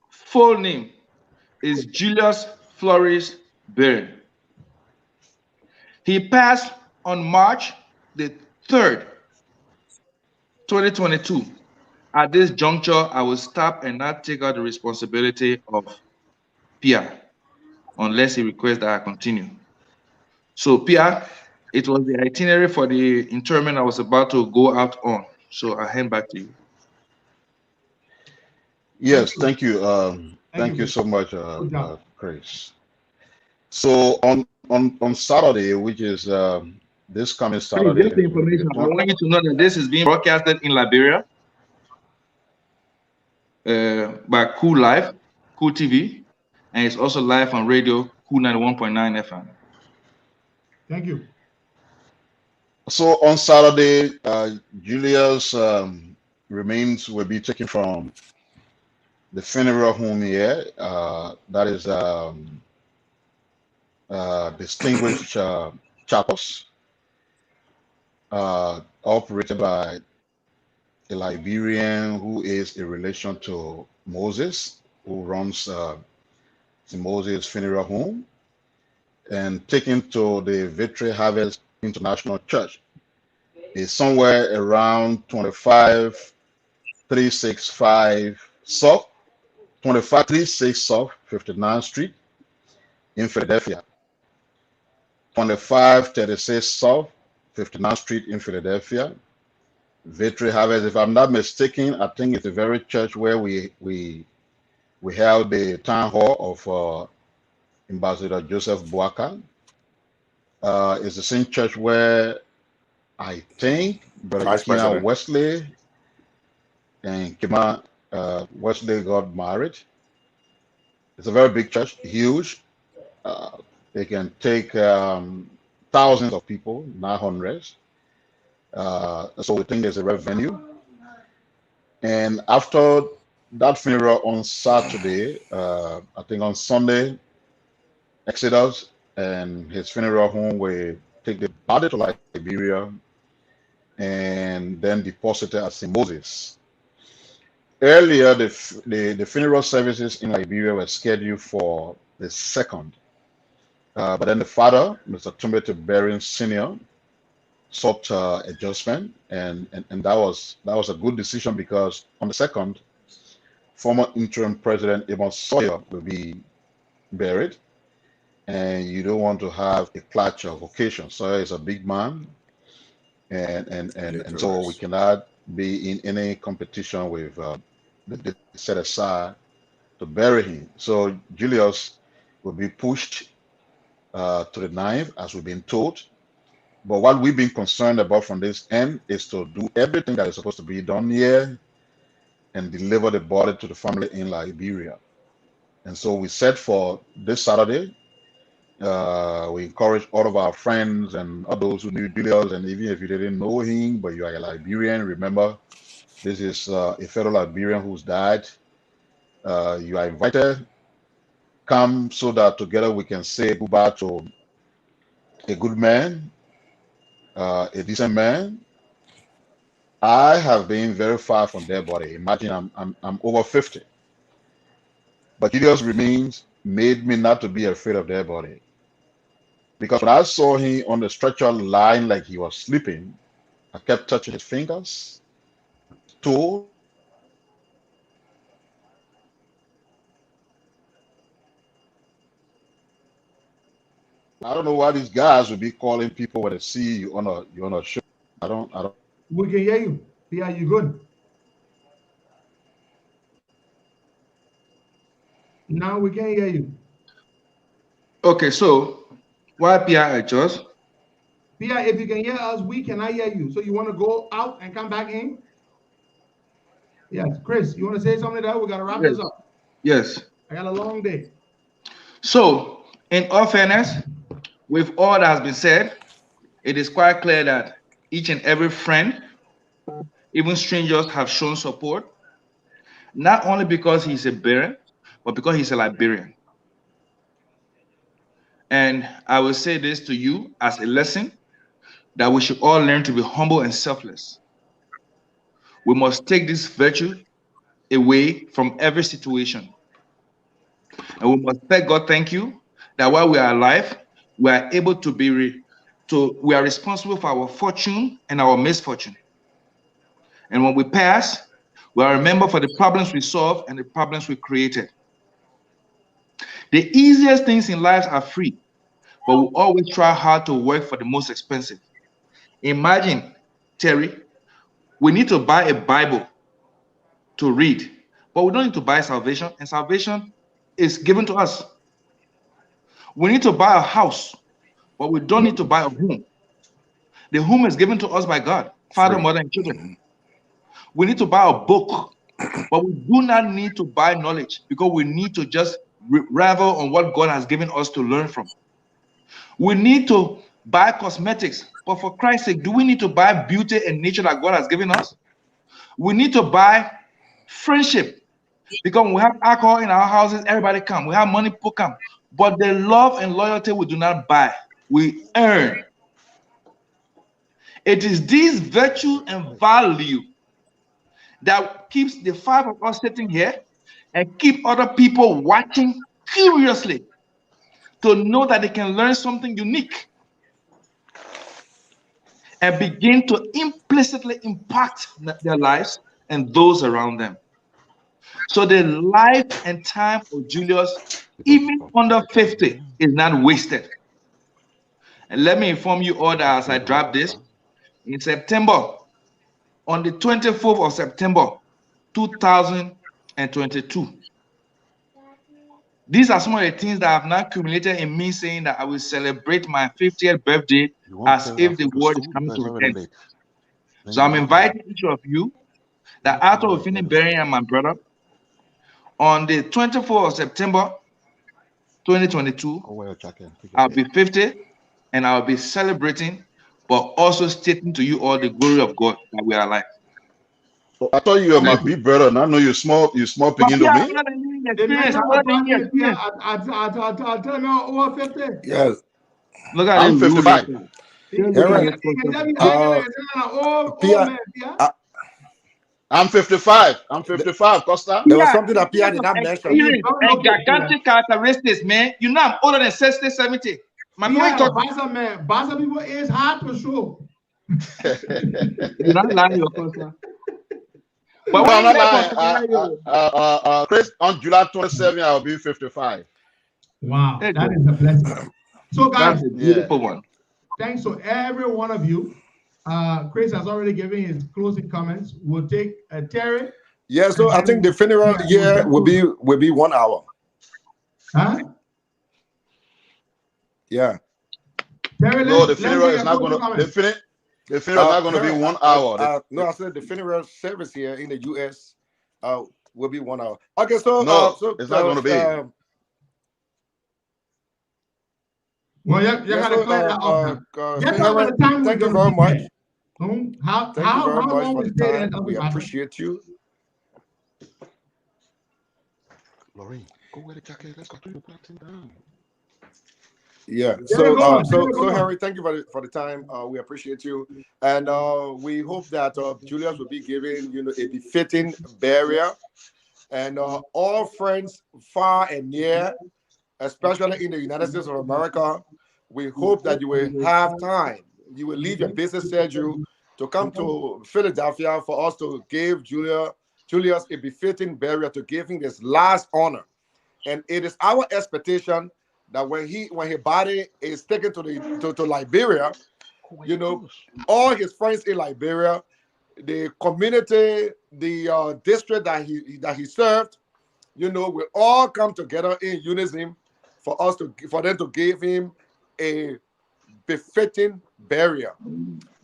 full name is Julius Flourish Berry. He passed on March the 3rd, 2022. At this juncture, I will stop and not take out the responsibility of Pia unless he requests that I continue. So Pia, it was the itinerary for the interment I was about to go out on. So I hand back to you. Yes, thank you. Thank you so much, Chris. So on Saturday, which is this coming Saturday, just the information. I want you to know that this is being broadcasted in Liberia by Cool Live, Cool TV, and it's also live on radio, Cool 91.9 FM. Thank you. So on Saturday, Julia's remains will be taken from the funeral home here. That is Distinguished Chapels, operated by a Liberian who is a relation to Moses, who runs the Moses Funeral Home, and taken to the Victory Harvest International Church. It's somewhere around 25365 South, 2536 South 59th Street in Philadelphia. 2536 South 59th Street in Philadelphia. Victory Harvest, if I'm not mistaken, I think it's the very church where we held the town hall of Ambassador Joseph Boaka. It's the same church where I think Brother Kina Wesley and Kima Wesley got married. It's a very big church, huge. They can take thousands of people, not hundreds. So we think there's a revenue. And after that funeral on Saturday, I think on Sunday, Exodus and his funeral home will take the body to Liberia and then deposit it at St. Moses. Earlier, the funeral services in Liberia were scheduled for the 2nd. But then the father, Mr. Tumbete Bering Sr., sought adjustment, and that was a good decision, because on the 2nd, former interim president Amos Sawyer will be buried, and you don't want to have a clash of occasions. Sawyer is a big man, and so we cannot be in any competition with the set aside to bury him. So Julius will be pushed to the 9th, as we've been told. But what we've been concerned about from this end is to do everything that is supposed to be done here and deliver the body to the family in Liberia. And so we said for this Saturday, we encourage all of our friends and all those who knew Julius, and even if you didn't know him, but you are a Liberian, remember, this is a fellow Liberian who's died. You are invited. Come so that together we can say goodbye to a good man, a decent man. I have been very far from their body. Imagine I'm over 50. But Julius remains made me not to be afraid of their body. Because when I saw him on the stretcher lying like he was sleeping, I kept touching his fingers, toes. I don't know why these guys will be calling people when they see you on a show. I don't. We can hear you. Yeah, you good? Now we can hear you. Okay, so why Pia adjust? Pia, if you can hear us, we cannot hear you. So you want to go out and come back in? Yes, Chris, you want to say something there? We got to wrap this up. Yes. I got a long day. So, in all fairness, with all that has been said, it is quite clear that each and every friend, even strangers, have shown support, not only because he's a Berean, but because he's a Liberian. And I will say this to you as a lesson that we should all learn to be humble and selfless. We must take this virtue away from every situation. And we must tell God thank you that while we are alive, we are able to we are responsible for our fortune and our misfortune. And when we pass, we are remembered for the problems we solved and the problems we created. The easiest things in life are free, but we always try hard to work for the most expensive. Imagine, Terry, we need to buy a Bible to read, but we don't need to buy salvation, and salvation is given to us. We need to buy a house, but we don't need to buy a home. The home is given to us by God, Father, Mother, and children. We need to buy a book, but we do not need to buy knowledge because we need to just revel on what God has given us to learn from. We need to buy cosmetics, but for Christ's sake, do we need to buy beauty and nature that God has given us? We need to buy friendship because when we have alcohol in our houses, everybody come. We have money, people come. But the love and loyalty we do not buy, we earn. It is this virtue and value that keeps the five of us sitting here and keep other people watching curiously to know that they can learn something unique and begin to implicitly impact their lives and those around them. So the life and time of Julius, even under 50, is not wasted. And let me inform you all that as I drop this, in September, on the 24th of September, 2022, these are some of the things that have not accumulated in me saying that I will celebrate my 50th birthday as if the world is coming to an end. So I'm inviting each of you that after we finish burying my brother, on the 24th of September, 2022, I'll be 50 and I'll be celebrating, but also stating to you all the glory of God that we are alive. So I thought you were my big brother, and I know you small picking to me. I'll tell you over 50. Yes. Look at I'm 55. I'm 55. I'm 55, Costa. There was something that Pierre did not mention. And gigantic characteristics, man. You know I'm older than 60, 70. My Baza people is hard to show. You're not lying, your Costa. But no, I'm not lying. Chris, on July 27th, I'll be 55. Wow, that is a blessing. So, guys, that's a beautiful one. Thanks to every one of you. Chris has already given his closing comments. We'll take Terry. Yeah, so I think the funeral will be 1 hour. Huh? Yeah. Terry, no, the funeral is not going to. The funeral is not going to be 1 hour. No, I said the funeral service here in the U.S. Will be 1 hour. Okay, so no, so it's not going to be. Well, you got to clear that up. Thank you very much. Thank you very much for the time. We appreciate you. Lorraine, go wear the jacket. Let's go to the planting down. Yeah. So Henry, thank you for the time. We appreciate you, and we hope that Julius will be given a befitting burial, and all friends far and near, especially in the United States of America, we hope that you will have time. You will leave your business schedule to come to Philadelphia for us to give Julius a befitting burial, to give him his last honor. And it is our expectation that when his body is taken to Liberia, all his friends in Liberia, the community, the district that he served, will all come together in unison for them to give him a befitting burial.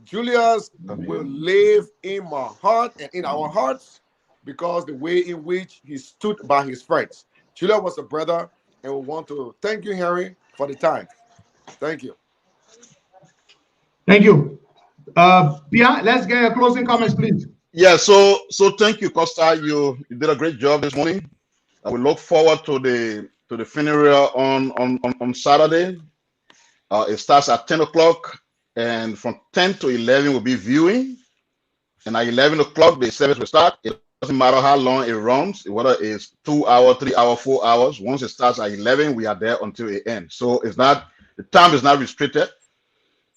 Julius will live in my heart and in our hearts because the way in which he stood by his friends. Julius was a brother, and we want to thank you, Henry, for the time. Thank you. Thank you. Pia, let's get your closing comments, please. Yeah, so thank you, Costa. You did a great job this morning. I will look forward to the funeral on Saturday. It starts at 10 o'clock, and from 10 to 11 will be viewing. And at 11 o'clock, the service will start. It doesn't matter how long it runs, whether it's 2 hours, 3 hours, 4 hours. Once it starts at 11, we are there until it ends. So the time is not restricted.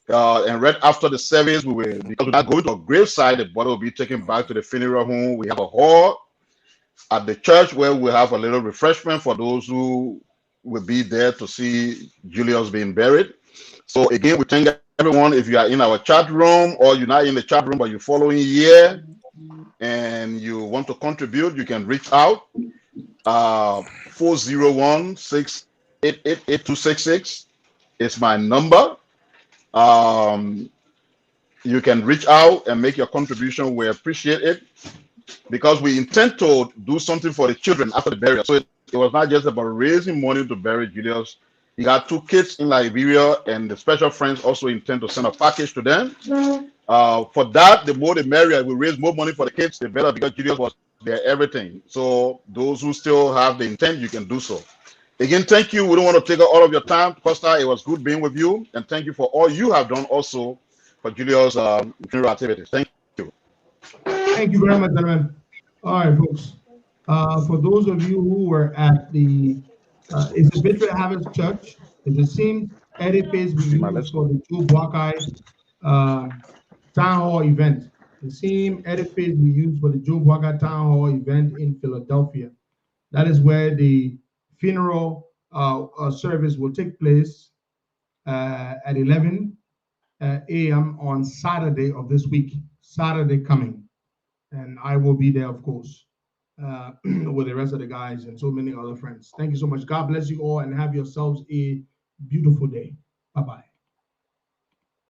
And right after the service, because we're not going to a graveside, the body will be taken back to the funeral home. We have a hall at the church where we have a little refreshment for those who will be there to see Julius being buried. So again, we thank everyone. If you are in our chat room or you're not in the chat room, but you're following here and you want to contribute, you can reach out 401-688-8266. It's my number. You can reach out and make your contribution. We appreciate it because we intend to do something for the children after the burial. So it was not just about raising money to bury Julius. He got 2 kids in Liberia, and the special friends also intend to send a package to them. For that, the more the merrier. We raise more money for the kids, the better, because Julius was their everything. So those who still have the intent, you can do so. Again, thank you. We don't want to take all of your time. Costa, it was good being with you. And thank you for all you have done also for Julius' funeral activities. Thank you. Thank you very much, gentlemen. All right, folks. For those of you who were at the it's the Victory Harvest Church. It's the same edifice we use for the Joe Buckeye Town Hall event. The same edifice we use for the Joe Buckeye Town Hall event in Philadelphia. That is where the funeral service will take place at 11 a.m. on Saturday of this week, Saturday coming. And I will be there, of course, with the rest of the guys and so many other friends. Thank you so much. God bless you all and have yourselves a beautiful day. Bye-bye.